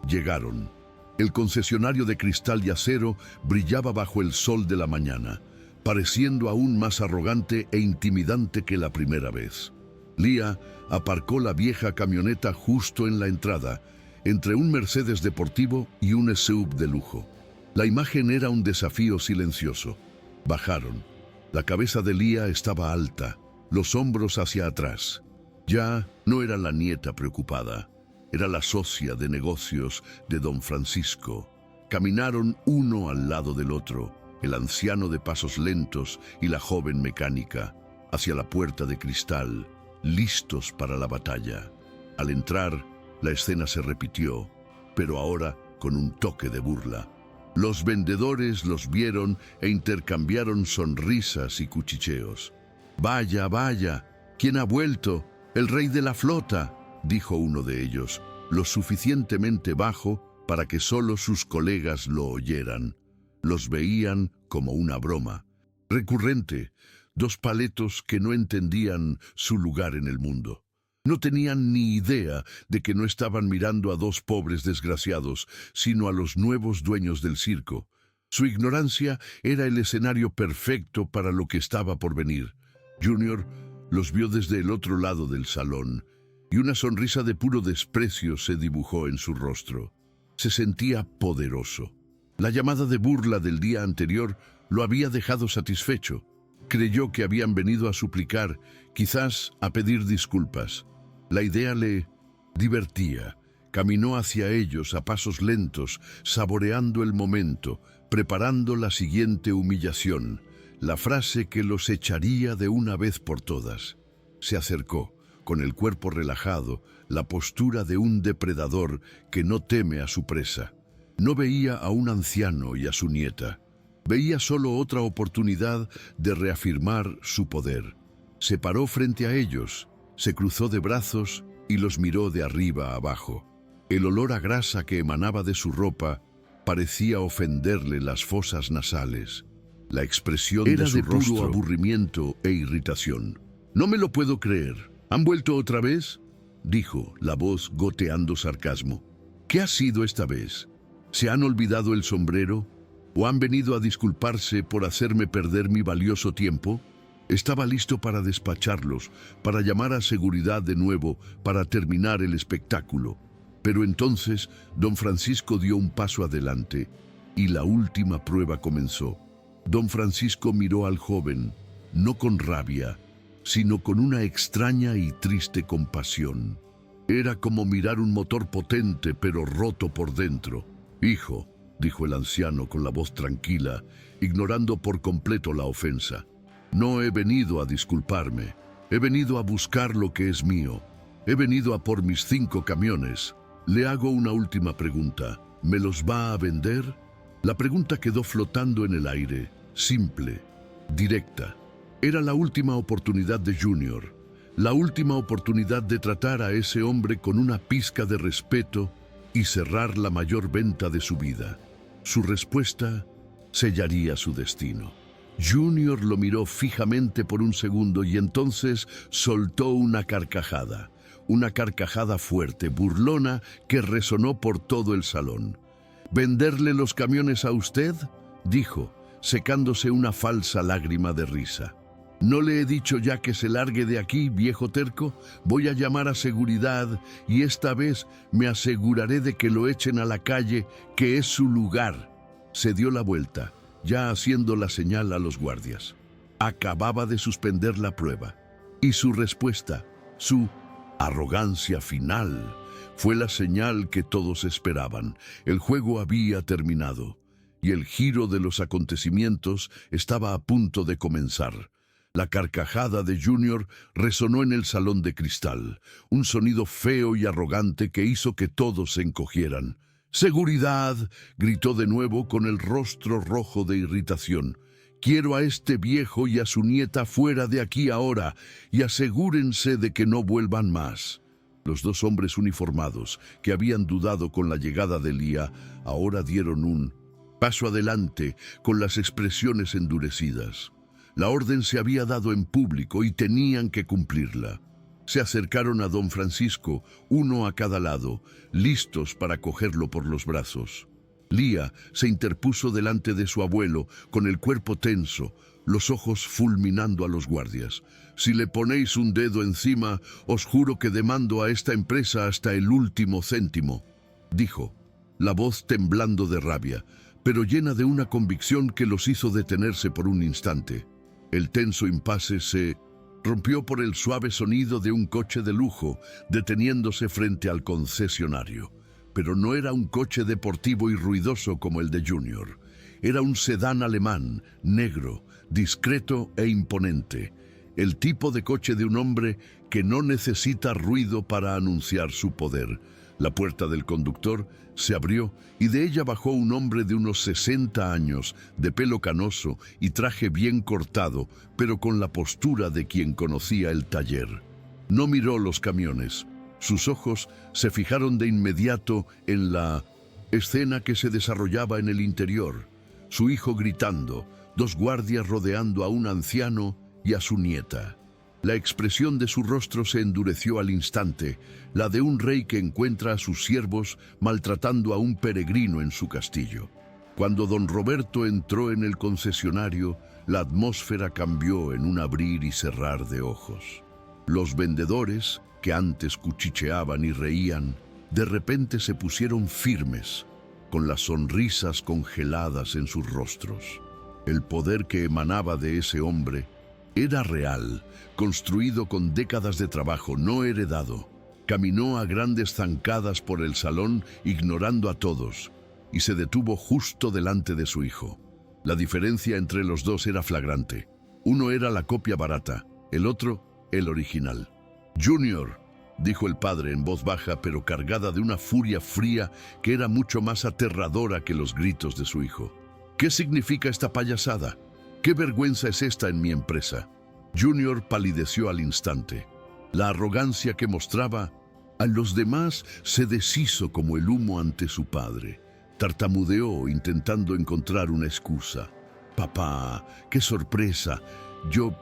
Llegaron. El concesionario de cristal y acero brillaba bajo el sol de la mañana, pareciendo aún más arrogante e intimidante que la primera vez. Lía aparcó la vieja camioneta justo en la entrada, entre un Mercedes deportivo y un SUV de lujo. La imagen era un desafío silencioso. Bajaron. La cabeza de Lía estaba alta, los hombros hacia atrás. Ya no era la nieta preocupada, era la socia de negocios de don Francisco. Caminaron uno al lado del otro, el anciano de pasos lentos y la joven mecánica, hacia la puerta de cristal, listos para la batalla. Al entrar, la escena se repitió, pero ahora con un toque de burla. Los vendedores los vieron e intercambiaron sonrisas y cuchicheos. «Vaya, vaya, ¿quién ha vuelto? El rey de la flota», dijo uno de ellos, lo suficientemente bajo para que solo sus colegas lo oyeran. Los veían como una broma recurrente, dos paletos que no entendían su lugar en el mundo. No tenían ni idea de que no estaban mirando a dos pobres desgraciados, sino a los nuevos dueños del circo. Su ignorancia era el escenario perfecto para lo que estaba por venir. Junior los vio desde el otro lado del salón, y una sonrisa de puro desprecio se dibujó en su rostro. Se sentía poderoso. La llamada de burla del día anterior lo había dejado satisfecho. Creyó que habían venido a suplicar, quizás a pedir disculpas. La idea le divertía. Caminó hacia ellos a pasos lentos, saboreando el momento, preparando la siguiente humillación, la frase que los echaría de una vez por todas. Se acercó, con el cuerpo relajado, la postura de un depredador que no teme a su presa. No veía a un anciano y a su nieta. Veía solo otra oportunidad de reafirmar su poder. Se paró frente a ellos, se cruzó de brazos y los miró de arriba a abajo. El olor a grasa que emanaba de su ropa parecía ofenderle las fosas nasales. La expresión de su rostro era de puro aburrimiento e irritación. «No me lo puedo creer. ¿Han vuelto otra vez?», dijo, la voz goteando sarcasmo. «¿Qué ha sido esta vez? ¿Se han olvidado el sombrero? ¿O han venido a disculparse por hacerme perder mi valioso tiempo?». Estaba listo para despacharlos, para llamar a seguridad de nuevo, para terminar el espectáculo. Pero entonces don Francisco dio un paso adelante y la última prueba comenzó. Don Francisco miró al joven, no con rabia, sino con una extraña y triste compasión. Era como mirar un motor potente pero roto por dentro. «Hijo», dijo el anciano con la voz tranquila, ignorando por completo la ofensa, «no he venido a disculparme. He venido a buscar lo que es mío. He venido a por mis 5 camiones. Le hago una última pregunta. ¿Me los va a vender?». La pregunta quedó flotando en el aire, simple, directa. Era la última oportunidad de Junior, la última oportunidad de tratar a ese hombre con una pizca de respeto y cerrar la mayor venta de su vida. Su respuesta sellaría su destino. Junior lo miró fijamente por un segundo y entonces soltó una carcajada fuerte, burlona, que resonó por todo el salón. «¿Venderle los camiones a usted?», dijo, secándose una falsa lágrima de risa. «¿No le he dicho ya que se largue de aquí, viejo terco? Voy a llamar a seguridad y esta vez me aseguraré de que lo echen a la calle, que es su lugar». Se dio la vuelta, ya haciendo la señal a los guardias. Acababa de suspender la prueba. Y su respuesta, su arrogancia final, fue la señal que todos esperaban. El juego había terminado y el giro de los acontecimientos estaba a punto de comenzar. La carcajada de Junior resonó en el salón de cristal, un sonido feo y arrogante que hizo que todos se encogieran. «¡Seguridad!», gritó de nuevo con el rostro rojo de irritación. Quiero a este viejo y a su nieta fuera de aquí ahora, y asegúrense de que no vuelvan más». Los dos hombres uniformados, que habían dudado con la llegada de Lía, ahora dieron un paso adelante con las expresiones endurecidas. La orden se había dado en público y tenían que cumplirla. Se acercaron a don Francisco, uno a cada lado, listos para cogerlo por los brazos. Lía se interpuso delante de su abuelo, con el cuerpo tenso, los ojos fulminando a los guardias. «Si le ponéis un dedo encima, os juro que demando a esta empresa hasta el último céntimo», dijo, la voz temblando de rabia, pero llena de una convicción que los hizo detenerse por un instante. El tenso impasse se rompió por el suave sonido de un coche de lujo deteniéndose frente al concesionario. Pero no era un coche deportivo y ruidoso como el de Junior. Era un sedán alemán, negro, discreto e imponente. El tipo de coche de un hombre que no necesita ruido para anunciar su poder. La puerta del conductor se abrió y de ella bajó un hombre de unos 60 años, de pelo canoso y traje bien cortado, pero con la postura de quien conocía el taller. No miró los camiones. Sus ojos se fijaron de inmediato en la escena que se desarrollaba en el interior. Su hijo gritando, dos guardias rodeando a un anciano y a su nieta. La expresión de su rostro se endureció al instante, la de un rey que encuentra a sus siervos maltratando a un peregrino en su castillo. Cuando don Roberto entró en el concesionario, la atmósfera cambió en un abrir y cerrar de ojos. Los vendedores, que antes cuchicheaban y reían, de repente se pusieron firmes, con las sonrisas congeladas en sus rostros. El poder que emanaba de ese hombre era real, construido con décadas de trabajo, no heredado. Caminó a grandes zancadas por el salón, ignorando a todos, y se detuvo justo delante de su hijo. La diferencia entre los dos era flagrante. Uno era la copia barata, el otro, el original. «Junior», dijo el padre en voz baja, pero cargada de una furia fría que era mucho más aterradora que los gritos de su hijo. «¿Qué significa esta payasada? ¿Qué vergüenza es esta en mi empresa?» Junior palideció al instante. La arrogancia que mostraba a los demás se deshizo como el humo ante su padre. Tartamudeó intentando encontrar una excusa. «Papá, qué sorpresa. Yo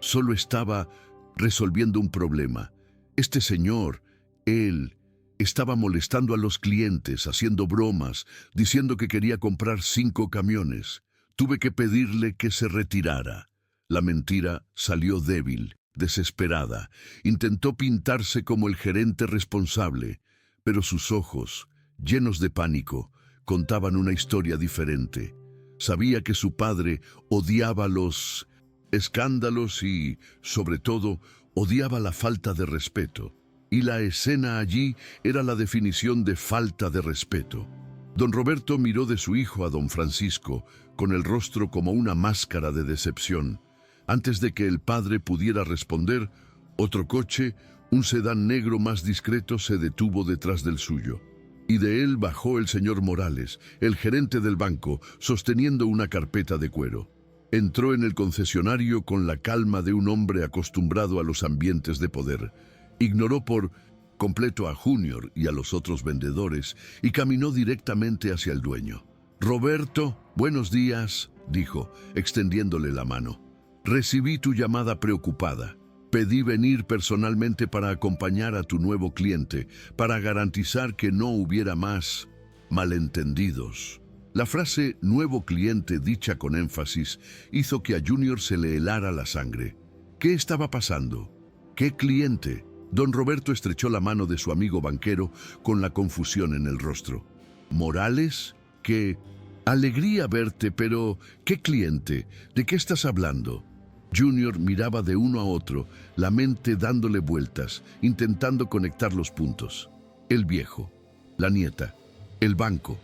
solo estaba resolviendo un problema. Este señor, él, estaba molestando a los clientes, haciendo bromas, diciendo que quería comprar 5 camiones. Tuve que pedirle que se retirara». La mentira salió débil, desesperada. Intentó pintarse como el gerente responsable, pero sus ojos, llenos de pánico, contaban una historia diferente. Sabía que su padre odiaba los escándalos y, sobre todo, odiaba la falta de respeto. Y la escena allí era la definición de falta de respeto. Don Roberto miró de su hijo a don Francisco, con el rostro como una máscara de decepción. Antes de que el padre pudiera responder, otro coche, un sedán negro más discreto, se detuvo detrás del suyo. Y de él bajó el señor Morales, el gerente del banco, sosteniendo una carpeta de cuero. Entró en el concesionario con la calma de un hombre acostumbrado a los ambientes de poder. Ignoró por completo a Junior y a los otros vendedores y caminó directamente hacia el dueño. «Roberto, buenos días», dijo, extendiéndole la mano. «Recibí tu llamada preocupada. Pedí venir personalmente para acompañar a tu nuevo cliente, para garantizar que no hubiera más malentendidos». La frase «nuevo cliente», dicha con énfasis, hizo que a Junior se le helara la sangre. ¿Qué estaba pasando? ¿Qué cliente? Don Roberto estrechó la mano de su amigo banquero con la confusión en el rostro. «¿Morales? ¿Qué? Alegría verte, pero ¿qué cliente? ¿De qué estás hablando?» Junior miraba de uno a otro, la mente dándole vueltas, intentando conectar los puntos. El viejo, la nieta, el banco.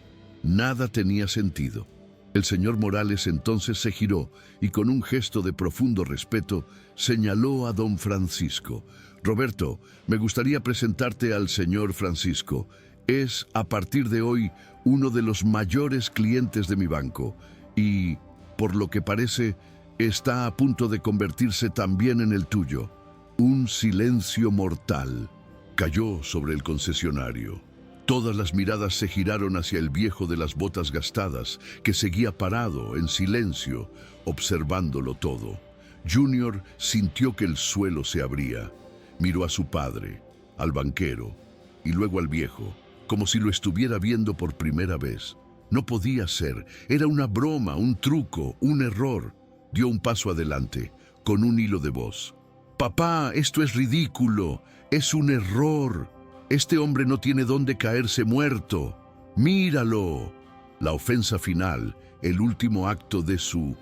Nada tenía sentido. El señor Morales entonces se giró y con un gesto de profundo respeto señaló a don Francisco. «Roberto, me gustaría presentarte al señor Francisco. Es, a partir de hoy, uno de los mayores clientes de mi banco. Y Por lo que parece, está a punto de convertirse también en el tuyo. Un silencio mortal cayó sobre el concesionario. Todas las miradas se giraron hacia el viejo de las botas gastadas, que seguía parado, en silencio, observándolo todo. Junior sintió que el suelo se abría. Miró a su padre, al banquero, y luego al viejo, como si lo estuviera viendo por primera vez. No podía ser, era una broma, un truco, un error. Dio un paso adelante, con un hilo de voz. «Papá, esto es ridículo, es un error. Este hombre no tiene dónde caerse muerto. ¡Míralo!». La ofensa final, el último acto de su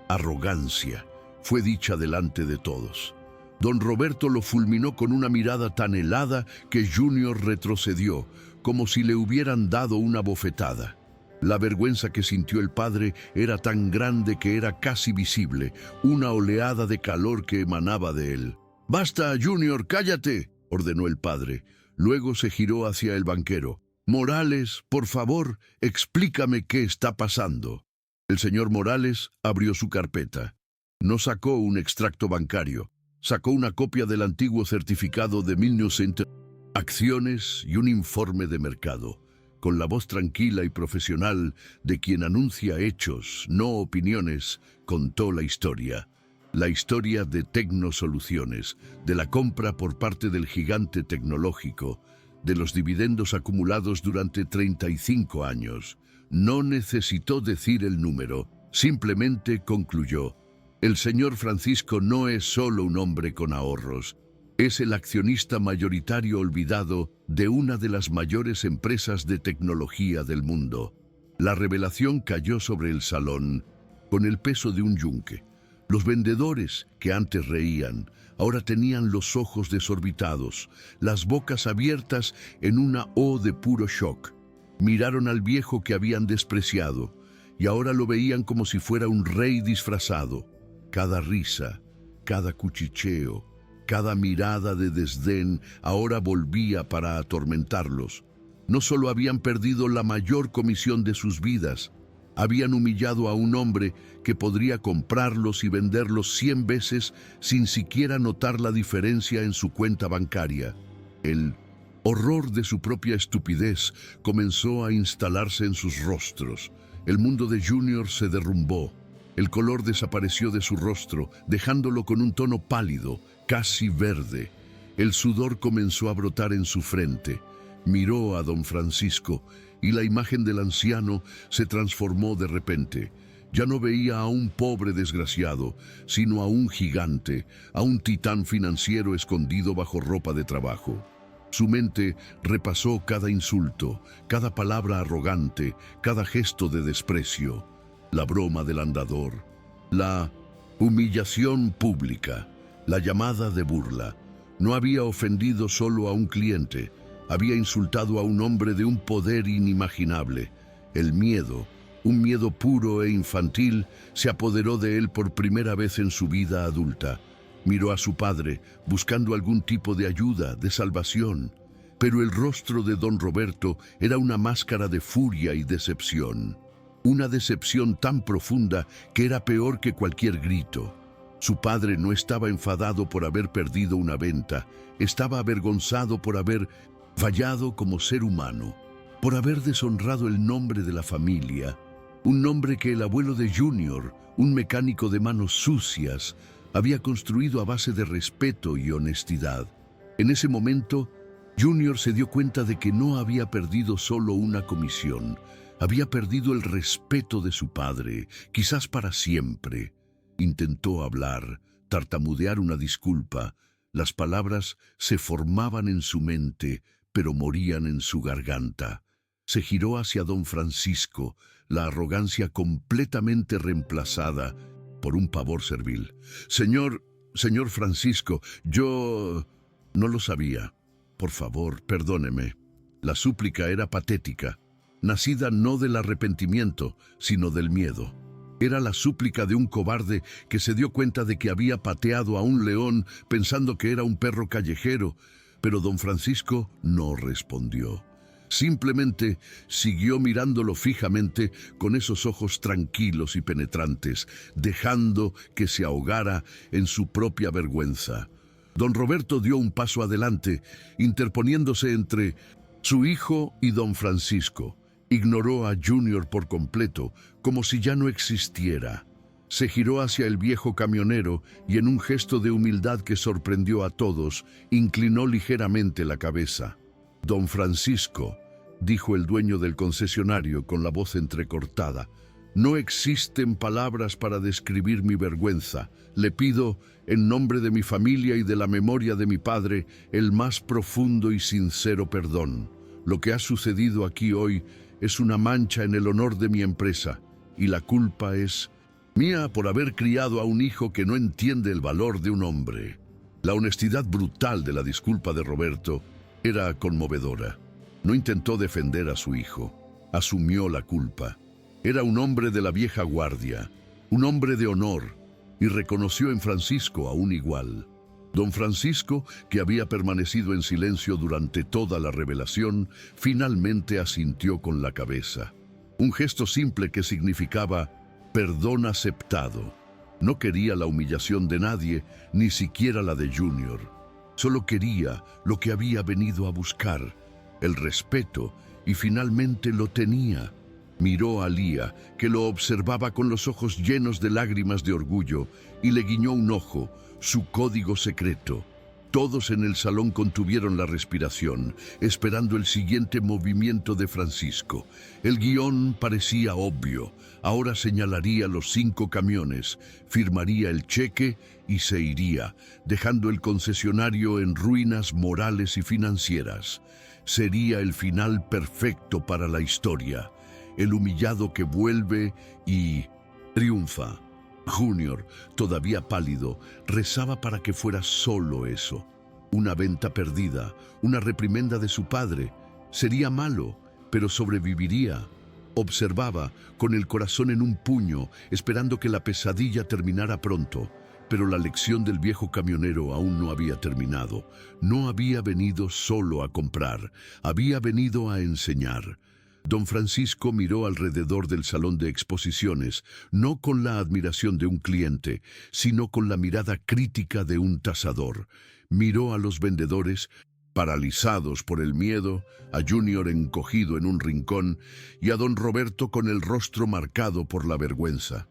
arrogancia, fue dicha delante de todos. Don Roberto lo fulminó con una mirada tan helada que Junior retrocedió, como si le hubieran dado una bofetada. La vergüenza que sintió el padre era tan grande que era casi visible, una oleada de calor que emanaba de él. «Basta, Junior, cállate», ordenó el padre. Luego se giró hacia el banquero. «Morales, por favor, explícame qué está pasando». El señor Morales abrió su carpeta. No sacó un extracto bancario. Sacó una copia del antiguo certificado de 1900, acciones y un informe de mercado. Con la voz tranquila y profesional de quien anuncia hechos, no opiniones, contó la historia. La historia de Tecnosoluciones, de la compra por parte del gigante tecnológico, de los dividendos acumulados durante 35 años. No necesitó decir el número, simplemente concluyó: el señor Francisco no es solo un hombre con ahorros, es el accionista mayoritario olvidado de una de las mayores empresas de tecnología del mundo. La revelación cayó sobre el salón con el peso de un yunque. Los vendedores, que antes reían, ahora tenían los ojos desorbitados, las bocas abiertas en una O de puro shock. Miraron al viejo que habían despreciado, y ahora lo veían como si fuera un rey disfrazado. Cada risa, cada cuchicheo, cada mirada de desdén ahora volvía para atormentarlos. No solo habían perdido la mayor comisión de sus vidas, habían humillado a un hombre que podría comprarlos y venderlos 100 veces sin siquiera notar la diferencia en su cuenta bancaria. El horror de su propia estupidez comenzó a instalarse en sus rostros. El mundo de Junior se derrumbó. El color desapareció de su rostro, dejándolo con un tono pálido, casi verde. El sudor comenzó a brotar en su frente. Miró a don Francisco y la imagen del anciano se transformó de repente. Ya no veía a un pobre desgraciado, sino a un gigante, a un titán financiero escondido bajo ropa de trabajo. Su mente repasó cada insulto, cada palabra arrogante, cada gesto de desprecio. La broma del andador, la humillación pública, la llamada de burla. No había ofendido solo a un cliente, había insultado a un hombre de un poder inimaginable. El miedo, un miedo puro e infantil, se apoderó de él por primera vez en su vida adulta. Miró a su padre, buscando algún tipo de ayuda, de salvación. Pero el rostro de don Roberto era una máscara de furia y decepción. Una decepción tan profunda que era peor que cualquier grito. Su padre no estaba enfadado por haber perdido una venta, estaba avergonzado por haber fallado como ser humano, por haber deshonrado el nombre de la familia, un nombre que el abuelo de Junior, un mecánico de manos sucias, había construido a base de respeto y honestidad. En ese momento, Junior se dio cuenta de que no había perdido solo una comisión, había perdido el respeto de su padre, quizás para siempre. Intentó hablar, tartamudear una disculpa. Las palabras se formaban en su mente, pero morían en su garganta. Se giró hacia don Francisco, la arrogancia completamente reemplazada por un pavor servil. Señor Francisco, yo no lo sabía. Por favor, perdóneme». La súplica era patética, nacida no del arrepentimiento, sino del miedo. Era la súplica de un cobarde que se dio cuenta de que había pateado a un león pensando que era un perro callejero, pero don Francisco no respondió. Simplemente siguió mirándolo fijamente con esos ojos tranquilos y penetrantes, dejando que se ahogara en su propia vergüenza. Don Roberto dio un paso adelante, interponiéndose entre su hijo y don Francisco. Ignoró a Junior por completo, como si ya no existiera. Se giró hacia el viejo camionero y en un gesto de humildad que sorprendió a todos, inclinó ligeramente la cabeza. «Don Francisco», dijo el dueño del concesionario con la voz entrecortada, «no existen palabras para describir mi vergüenza. Le pido, en nombre de mi familia y de la memoria de mi padre, el más profundo y sincero perdón. Lo que ha sucedido aquí hoy es una mancha en el honor de mi empresa, y la culpa es mía por haber criado a un hijo que no entiende el valor de un hombre». La honestidad brutal de la disculpa de Roberto era conmovedora. No intentó defender a su hijo, asumió la culpa. Era un hombre de la vieja guardia, un hombre de honor, y reconoció en Francisco a un igual. Don Francisco, que había permanecido en silencio durante toda la revelación, finalmente asintió con la cabeza. Un gesto simple que significaba perdón aceptado. No quería la humillación de nadie, ni siquiera la de Junior. Solo quería lo que había venido a buscar, el respeto, y finalmente lo tenía. Miró a Lía, que lo observaba con los ojos llenos de lágrimas de orgullo, y le guiñó un ojo, su código secreto. Todos en el salón contuvieron la respiración, esperando el siguiente movimiento de Francisco. El guión parecía obvio. Ahora señalaría los 5 camiones, firmaría el cheque y se iría, dejando el concesionario en ruinas morales y financieras. Sería el final perfecto para la historia. El humillado que vuelve y triunfa. Junior, todavía pálido, rezaba para que fuera solo eso. Una venta perdida, una reprimenda de su padre. Sería malo, pero sobreviviría. Observaba, con el corazón en un puño, esperando que la pesadilla terminara pronto. Pero la lección del viejo camionero aún no había terminado. No había venido solo a comprar, había venido a enseñar. Don Francisco miró alrededor del salón de exposiciones, no con la admiración de un cliente, sino con la mirada crítica de un tasador. Miró a los vendedores, paralizados por el miedo, a Junior encogido en un rincón y a don Roberto con el rostro marcado por la vergüenza.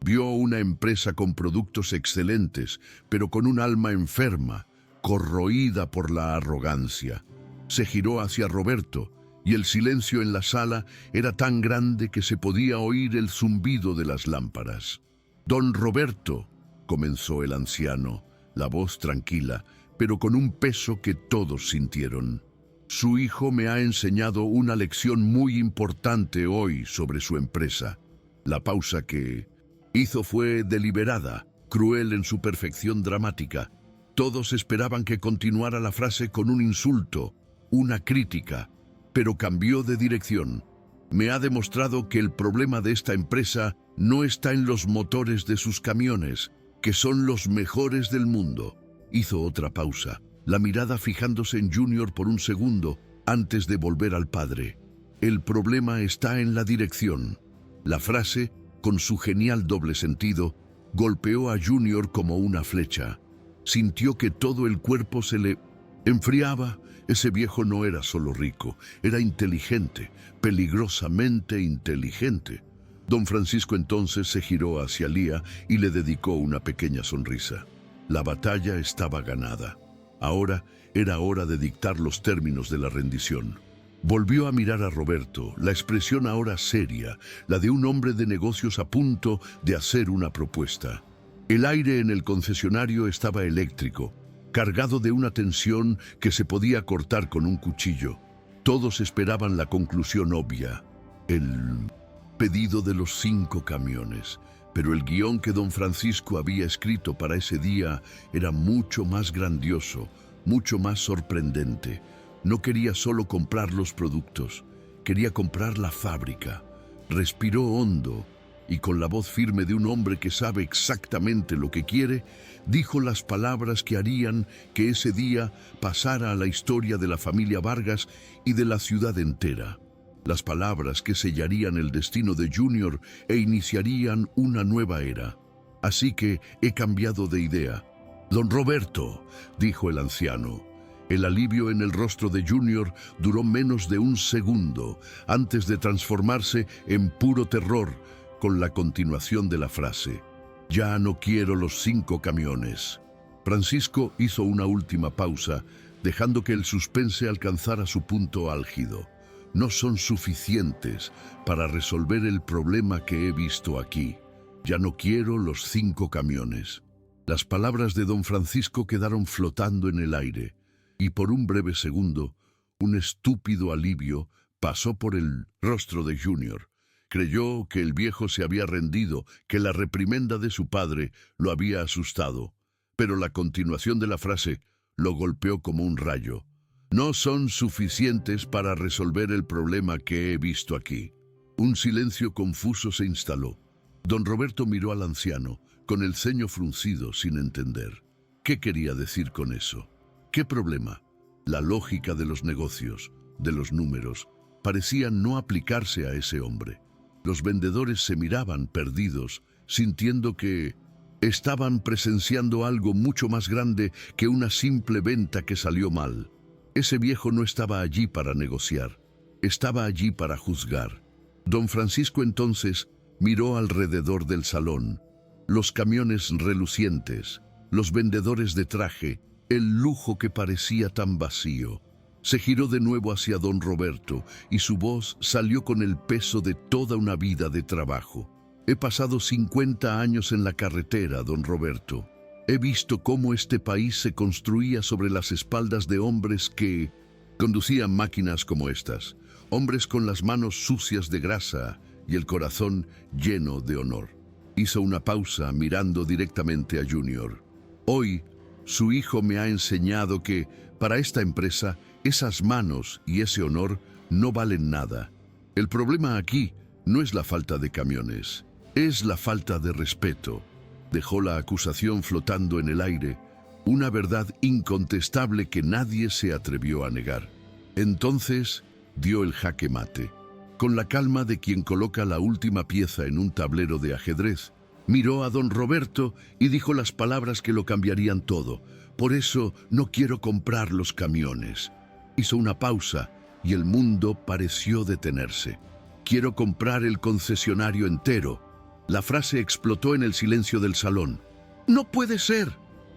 Vio una empresa con productos excelentes, pero con un alma enferma, corroída por la arrogancia. Se giró hacia Roberto, y el silencio en la sala era tan grande que se podía oír el zumbido de las lámparas. «Don Roberto», comenzó el anciano, la voz tranquila, pero con un peso que todos sintieron. «Su hijo me ha enseñado una lección muy importante hoy sobre su empresa». La pausa que hizo fue deliberada, cruel en su perfección dramática. Todos esperaban que continuara la frase con un insulto, una crítica, pero cambió de dirección. «Me ha demostrado que el problema de esta empresa no está en los motores de sus camiones, que son los mejores del mundo». Hizo otra pausa, la mirada fijándose en Junior por un segundo antes de volver al padre. «El problema está en la dirección». La frase, con su genial doble sentido, golpeó a Junior como una flecha. Sintió que todo el cuerpo se le enfriaba. Ese viejo no era solo rico, era inteligente, peligrosamente inteligente. Don Francisco entonces se giró hacia Lía y le dedicó una pequeña sonrisa. La batalla estaba ganada. Ahora era hora de dictar los términos de la rendición. Volvió a mirar a Roberto, la expresión ahora seria, la de un hombre de negocios a punto de hacer una propuesta. El aire en el concesionario estaba eléctrico, cargado de una tensión que se podía cortar con un cuchillo. Todos esperaban la conclusión obvia, el pedido de los 5 camiones. Pero el guión que don Francisco había escrito para ese día era mucho más grandioso, mucho más sorprendente. No quería solo comprar los productos, quería comprar la fábrica. Respiró hondo y con la voz firme de un hombre que sabe exactamente lo que quiere, dijo las palabras que harían que ese día pasara a la historia de la familia Vargas y de la ciudad entera. Las palabras que sellarían el destino de Junior e iniciarían una nueva era. Así que he cambiado de idea. Don Roberto, dijo el anciano. El alivio en el rostro de Junior duró menos de un segundo antes de transformarse en puro terror con la continuación de la frase. Ya no quiero los 5 camiones. Francisco hizo una última pausa, dejando que el suspense alcanzara su punto álgido. No son suficientes para resolver el problema que he visto aquí. Ya no quiero los 5 camiones. Las palabras de don Francisco quedaron flotando en el aire, y por un breve segundo, un estúpido alivio pasó por el rostro de Junior. Creyó que el viejo se había rendido, que la reprimenda de su padre lo había asustado, pero la continuación de la frase lo golpeó como un rayo. No son suficientes para resolver el problema que he visto aquí. Un silencio confuso se instaló. Don Roberto miró al anciano, con el ceño fruncido, sin entender. ¿Qué quería decir con eso? ¿Qué problema? La lógica de los negocios, de los números, parecía no aplicarse a ese hombre. Los vendedores se miraban perdidos, sintiendo que estaban presenciando algo mucho más grande que una simple venta que salió mal. Ese viejo no estaba allí para negociar, estaba allí para juzgar. Don Francisco entonces miró alrededor del salón, los camiones relucientes, los vendedores de traje, el lujo que parecía tan vacío. Se giró de nuevo hacia don Roberto y su voz salió con el peso de toda una vida de trabajo. He pasado 50 años en la carretera, don Roberto. He visto cómo este país se construía sobre las espaldas de hombres que conducían máquinas como estas, hombres con las manos sucias de grasa y el corazón lleno de honor. Hizo una pausa mirando directamente a Junior. Hoy, su hijo me ha enseñado que, para esta empresa, esas manos y ese honor no valen nada. El problema aquí no es la falta de camiones, es la falta de respeto. Dejó la acusación flotando en el aire, una verdad incontestable que nadie se atrevió a negar. Entonces dio el jaque mate. Con la calma de quien coloca la última pieza en un tablero de ajedrez, miró a don Roberto y dijo las palabras que lo cambiarían todo. Por eso no quiero comprar los camiones. Hizo una pausa y el mundo pareció detenerse. Quiero comprar el concesionario entero. La frase explotó en el silencio del salón. ¡No puede ser!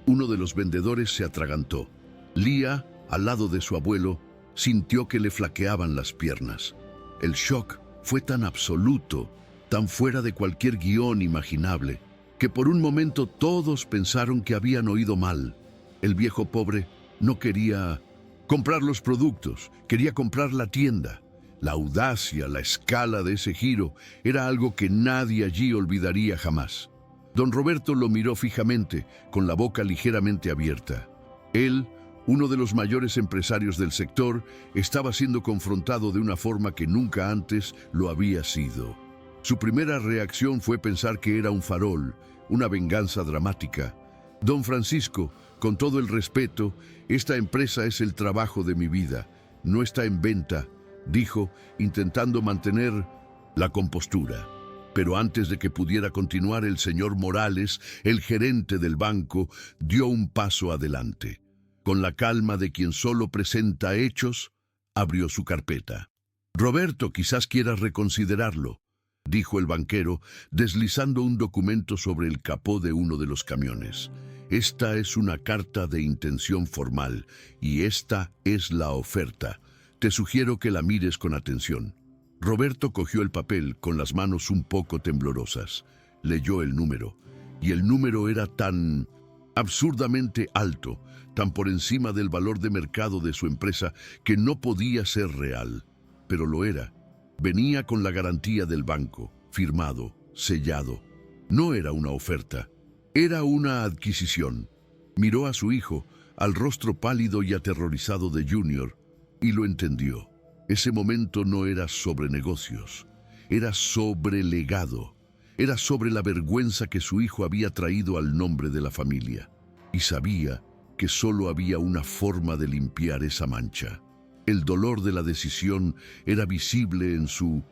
Uno de los vendedores se atragantó. Lía, al lado de su abuelo, sintió que le flaqueaban las piernas. El shock fue tan absoluto, tan fuera de cualquier guión imaginable, que por un momento todos pensaron que habían oído mal. El viejo pobre no quería comprar los productos, quería comprar la tienda. La audacia, la escala de ese giro, era algo que nadie allí olvidaría jamás. Don Roberto lo miró fijamente, con la boca ligeramente abierta. Él, uno de los mayores empresarios del sector, estaba siendo confrontado de una forma que nunca antes lo había sido. Su primera reacción fue pensar que era un farol, una venganza dramática. Don Francisco, con todo el respeto, esta empresa es el trabajo de mi vida, no está en venta, dijo, intentando mantener la compostura. Pero antes de que pudiera continuar, el señor Morales, el gerente del banco, dio un paso adelante. Con la calma de quien solo presenta hechos, abrió su carpeta. Roberto, quizás quieras reconsiderarlo, dijo el banquero, deslizando un documento sobre el capó de uno de los camiones. Esta es una carta de intención formal y esta es la oferta. Te sugiero que la mires con atención. Roberto cogió el papel con las manos un poco temblorosas. Leyó el número, y el número era tan absurdamente alto, tan por encima del valor de mercado de su empresa, que no podía ser real. Pero lo era. Venía con la garantía del banco, firmado, sellado. No era una oferta, era una adquisición. Miró a su hijo, al rostro pálido y aterrorizado de Junior, y lo entendió. Ese momento no era sobre negocios, era sobre legado. era sobre la vergüenza que su hijo había traído al nombre de la familia, y sabía que solo había una forma de limpiar esa mancha. El dolor de la decisión era visible en su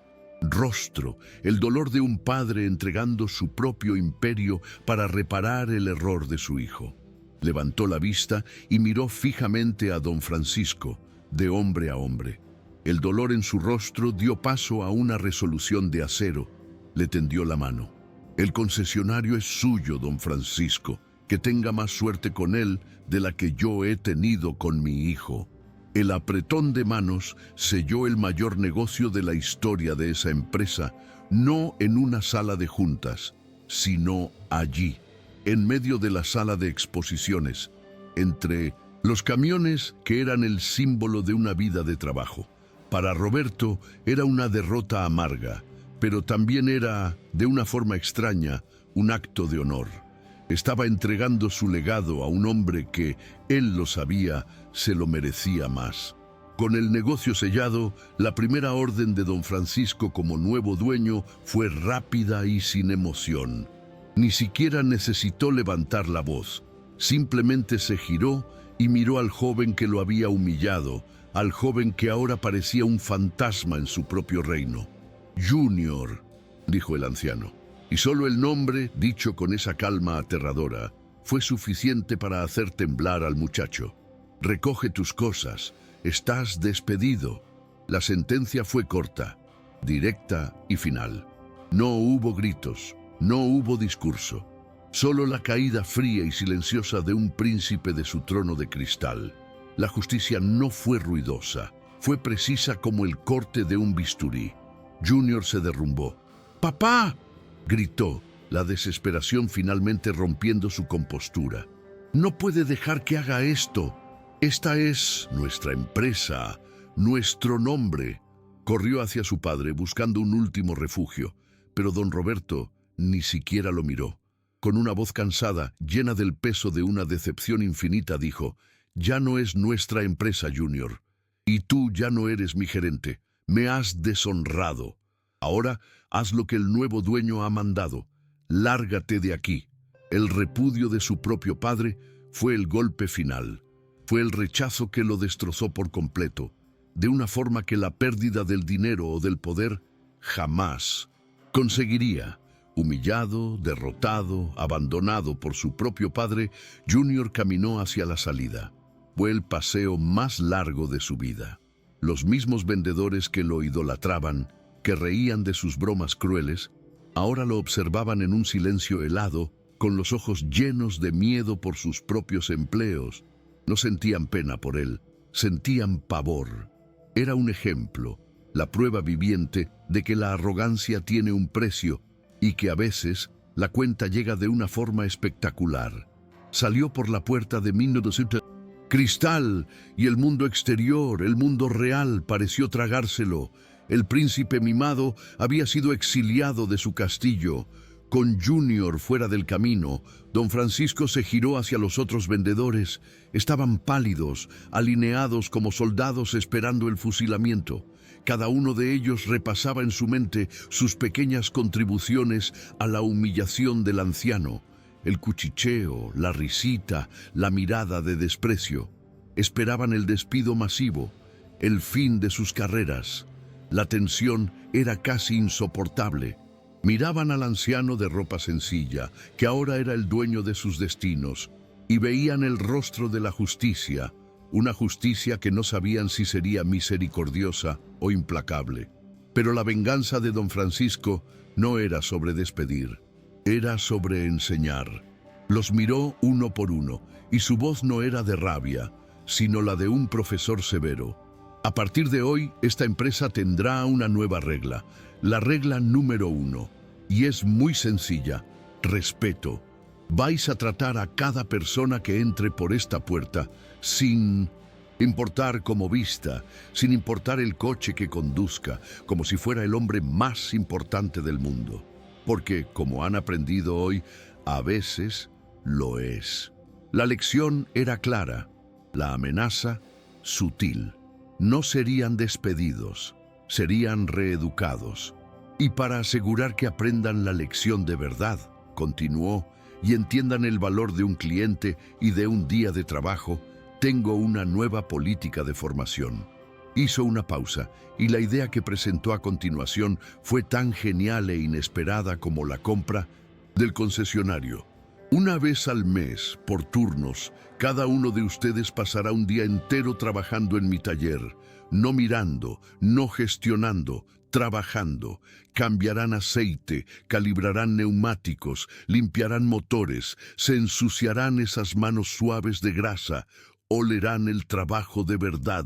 rostro, el dolor de un padre entregando su propio imperio para reparar el error de su hijo. Levantó la vista y miró fijamente a don Francisco, de hombre a hombre. El dolor en su rostro dio paso a una resolución de acero. Le tendió la mano. El concesionario es suyo, don Francisco. Que tenga más suerte con él de la que yo he tenido con mi hijo. El apretón de manos selló el mayor negocio de la historia de esa empresa, no en una sala de juntas, sino allí, en medio de la sala de exposiciones, entre los camiones que eran el símbolo de una vida de trabajo. Para Roberto era una derrota amarga, pero también era, de una forma extraña, un acto de honor. Estaba entregando su legado a un hombre que, él lo sabía, se lo merecía más. Con el negocio sellado, la primera orden de don Francisco como nuevo dueño fue rápida y sin emoción. Ni siquiera necesitó levantar la voz. Simplemente se giró y miró al joven que lo había humillado, al joven que ahora parecía un fantasma en su propio reino. «Junior», dijo el anciano. Y solo el nombre, dicho con esa calma aterradora, fue suficiente para hacer temblar al muchacho. «Recoge tus cosas, estás despedido». La sentencia fue corta, directa y final. No hubo gritos, no hubo discurso, solo la caída fría y silenciosa de un príncipe de su trono de cristal. La justicia no fue ruidosa, fue precisa como el corte de un bisturí. Junior se derrumbó. «¡Papá!», gritó, la desesperación finalmente rompiendo su compostura. «No puede dejar que haga esto. Esta es nuestra empresa, nuestro nombre». Corrió hacia su padre buscando un último refugio, pero don Roberto ni siquiera lo miró. Con una voz cansada, llena del peso de una decepción infinita, dijo: «Ya no es nuestra empresa, Junior. Y tú ya no eres mi gerente. Me has deshonrado. Ahora haz lo que el nuevo dueño ha mandado. Lárgate de aquí». El repudio de su propio padre fue el golpe final. Fue el rechazo que lo destrozó por completo, de una forma que la pérdida del dinero o del poder jamás conseguiría. Humillado, derrotado, abandonado por su propio padre, Junior caminó hacia la salida. Fue el paseo más largo de su vida. Los mismos vendedores que lo idolatraban, que reían de sus bromas crueles, ahora lo observaban en un silencio helado, con los ojos llenos de miedo por sus propios empleos. No sentían pena por él, sentían pavor. Era un ejemplo, la prueba viviente de que la arrogancia tiene un precio y que a veces la cuenta llega de una forma espectacular. Salió por la puerta de 1900. Cristal y el mundo exterior, el mundo real, pareció tragárselo. El príncipe mimado había sido exiliado de su castillo. Con Junior fuera del camino, don Francisco se giró hacia los otros vendedores. Estaban pálidos, alineados como soldados esperando el fusilamiento. Cada uno de ellos repasaba en su mente sus pequeñas contribuciones a la humillación del anciano. El cuchicheo, la risita, la mirada de desprecio. Esperaban el despido masivo, el fin de sus carreras. La tensión era casi insoportable. Miraban al anciano de ropa sencilla, que ahora era el dueño de sus destinos, y veían el rostro de la justicia, una justicia que no sabían si sería misericordiosa o implacable. Pero la venganza de don Francisco no era sobre despedir, era sobre enseñar. Los miró uno por uno, y su voz no era de rabia, sino la de un profesor severo. A partir de hoy, esta empresa tendrá una nueva regla, la regla número 1, y es muy sencilla: respeto. Vais a tratar a cada persona que entre por esta puerta sin importar cómo vista, sin importar el coche que conduzca, como si fuera el hombre más importante del mundo. Porque, como han aprendido hoy, a veces lo es. La lección era clara, la amenaza sutil. No serían despedidos, serían reeducados. Y para asegurar que aprendan la lección de verdad, continuó, y entiendan el valor de un cliente y de un día de trabajo, tengo una nueva política de formación. Hizo una pausa, y la idea que presentó a continuación fue tan genial e inesperada como la compra del concesionario. Una vez al mes, por turnos, cada uno de ustedes pasará un día entero trabajando en mi taller, no mirando, no gestionando, trabajando. Cambiarán aceite, calibrarán neumáticos, limpiarán motores, se ensuciarán esas manos suaves de grasa, olerán el trabajo de verdad.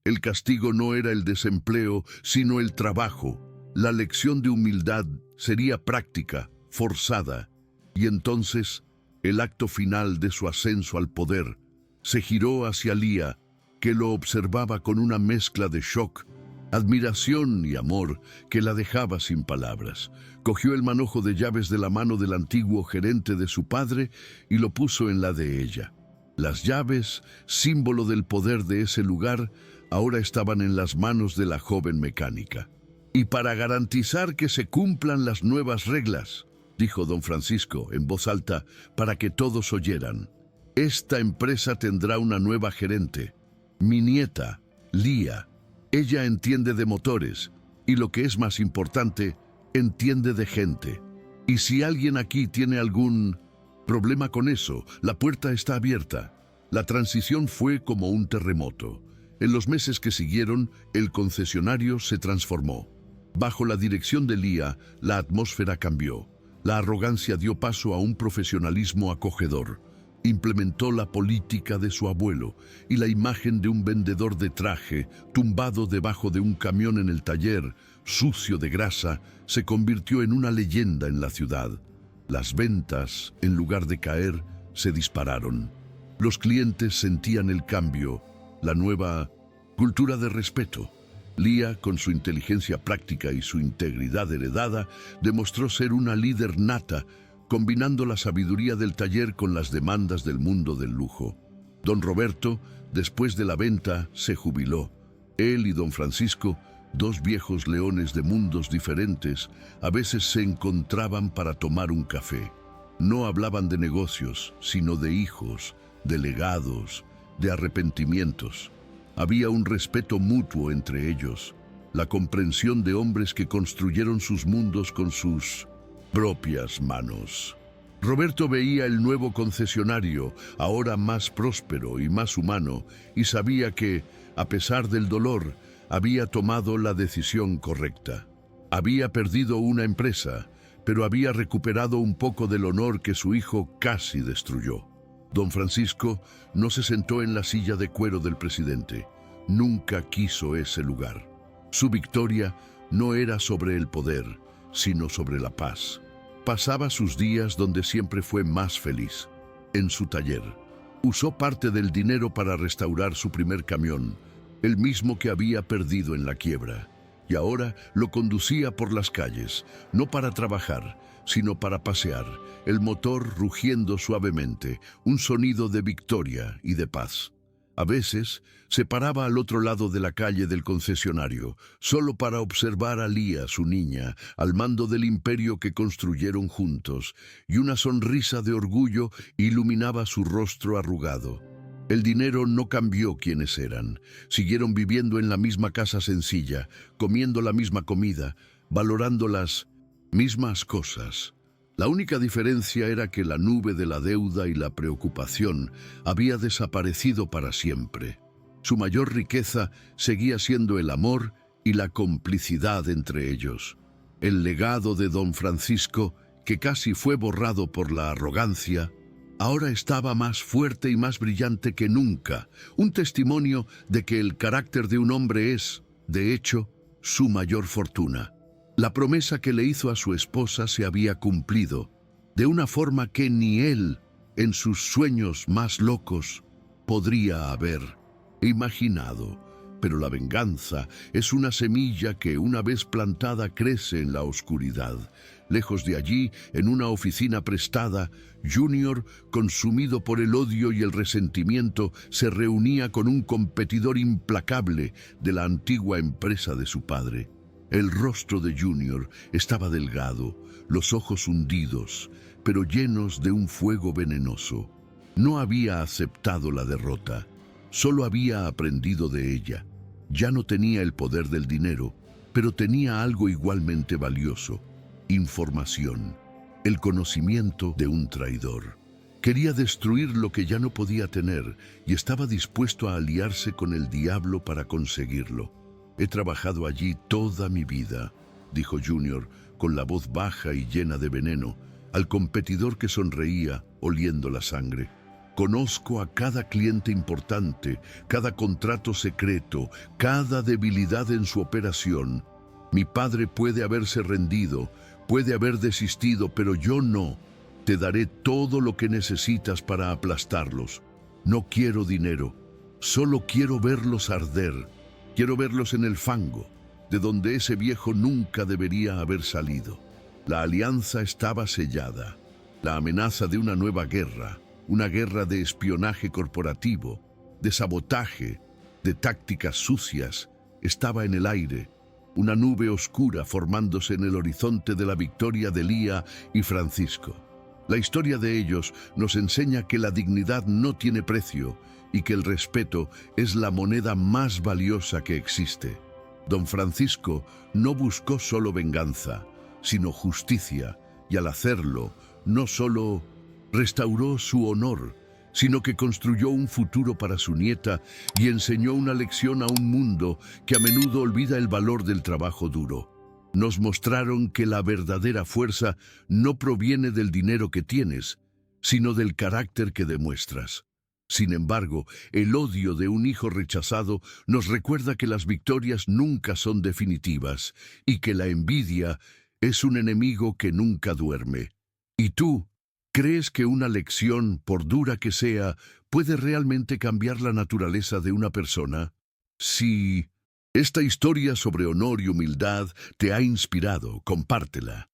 El castigo no era el desempleo, sino el trabajo. La lección de humildad sería práctica, forzada. Y entonces, el acto final de su ascenso al poder se giró hacia Lía, que lo observaba con una mezcla de shock, admiración y amor que la dejaba sin palabras. Cogió el manojo de llaves de la mano del antiguo gerente de su padre y lo puso en la de ella. Las llaves, símbolo del poder de ese lugar, ahora estaban en las manos de la joven mecánica. Y para garantizar que se cumplan las nuevas reglas, dijo don Francisco en voz alta para que todos oyeran, esta empresa tendrá una nueva gerente, mi nieta, Lía. Ella entiende de motores y, lo que es más importante, entiende de gente. Y si alguien aquí tiene algún problema con eso, la puerta está abierta. La transición fue como un terremoto. En los meses que siguieron, el concesionario se transformó. Bajo la dirección de Lía, la atmósfera cambió. La arrogancia dio paso a un profesionalismo acogedor. Implementó la política de su abuelo, y la imagen de un vendedor de traje, tumbado debajo de un camión en el taller, sucio de grasa, se convirtió en una leyenda en la ciudad. Las ventas, en lugar de caer, se dispararon. Los clientes sentían el cambio, la nueva cultura de respeto. Lía, con su inteligencia práctica y su integridad heredada, demostró ser una líder nata, combinando la sabiduría del taller con las demandas del mundo del lujo. Don Roberto, después de la venta, se jubiló. Él y don Francisco, dos viejos leones de mundos diferentes, a veces se encontraban para tomar un café. No hablaban de negocios, sino de hijos, de legados, de arrepentimientos. Había un respeto mutuo entre ellos, la comprensión de hombres que construyeron sus mundos con sus propias manos. Roberto veía el nuevo concesionario, ahora más próspero y más humano, y sabía que, a pesar del dolor, había tomado la decisión correcta. Había perdido una empresa, pero había recuperado un poco del honor que su hijo casi destruyó. Don Francisco no se sentó en la silla de cuero del presidente. Nunca quiso ese lugar. Su victoria no era sobre el poder, sino sobre la paz. Pasaba sus días donde siempre fue más feliz, en su taller. Usó parte del dinero para restaurar su primer camión, el mismo que había perdido en la quiebra, y ahora lo conducía por las calles, no para trabajar, sino para pasear, el motor rugiendo suavemente, un sonido de victoria y de paz. A veces se paraba al otro lado de la calle del concesionario, solo para observar a Lía, su niña, al mando del imperio que construyeron juntos, y una sonrisa de orgullo iluminaba su rostro arrugado. El dinero no cambió quiénes eran. Siguieron viviendo en la misma casa sencilla, comiendo la misma comida, valorando las mismas cosas. La única diferencia era que la nube de la deuda y la preocupación había desaparecido para siempre. Su mayor riqueza seguía siendo el amor y la complicidad entre ellos. El legado de don Francisco, que casi fue borrado por la arrogancia, ahora estaba más fuerte y más brillante que nunca, un testimonio de que el carácter de un hombre es, de hecho, su mayor fortuna. La promesa que le hizo a su esposa se había cumplido, de una forma que ni él, en sus sueños más locos, podría haber imaginado. Pero la venganza es una semilla que, una vez plantada, crece en la oscuridad. Lejos de allí, en una oficina prestada, Junior, consumido por el odio y el resentimiento, se reunía con un competidor implacable de la antigua empresa de su padre. El rostro de Junior estaba delgado, los ojos hundidos, pero llenos de un fuego venenoso. No había aceptado la derrota, solo había aprendido de ella. Ya no tenía el poder del dinero, pero tenía algo igualmente valioso: información, el conocimiento de un traidor. Quería destruir lo que ya no podía tener y estaba dispuesto a aliarse con el diablo para conseguirlo. He trabajado allí toda mi vida, dijo Junior, con la voz baja y llena de veneno, al competidor que sonreía, oliendo la sangre. Conozco a cada cliente importante, cada contrato secreto, cada debilidad en su operación. Mi padre puede haberse rendido, puede haber desistido, pero yo no. Te daré todo lo que necesitas para aplastarlos. No quiero dinero, solo quiero verlos arder. Quiero verlos en el fango, de donde ese viejo nunca debería haber salido. La alianza estaba sellada. La amenaza de una nueva guerra, una guerra de espionaje corporativo, de sabotaje, de tácticas sucias, estaba en el aire, una nube oscura formándose en el horizonte de la victoria de Lía y Francisco. La historia de ellos nos enseña que la dignidad no tiene precio y que el respeto es la moneda más valiosa que existe. Don Francisco no buscó solo venganza, sino justicia, y al hacerlo, no solo restauró su honor, sino que construyó un futuro para su nieta y enseñó una lección a un mundo que a menudo olvida el valor del trabajo duro. Nos mostraron que la verdadera fuerza no proviene del dinero que tienes, sino del carácter que demuestras. Sin embargo, el odio de un hijo rechazado nos recuerda que las victorias nunca son definitivas y que la envidia es un enemigo que nunca duerme. ¿Y tú? ¿Crees que una lección, por dura que sea, puede realmente cambiar la naturaleza de una persona? Si esta historia sobre honor y humildad te ha inspirado, compártela.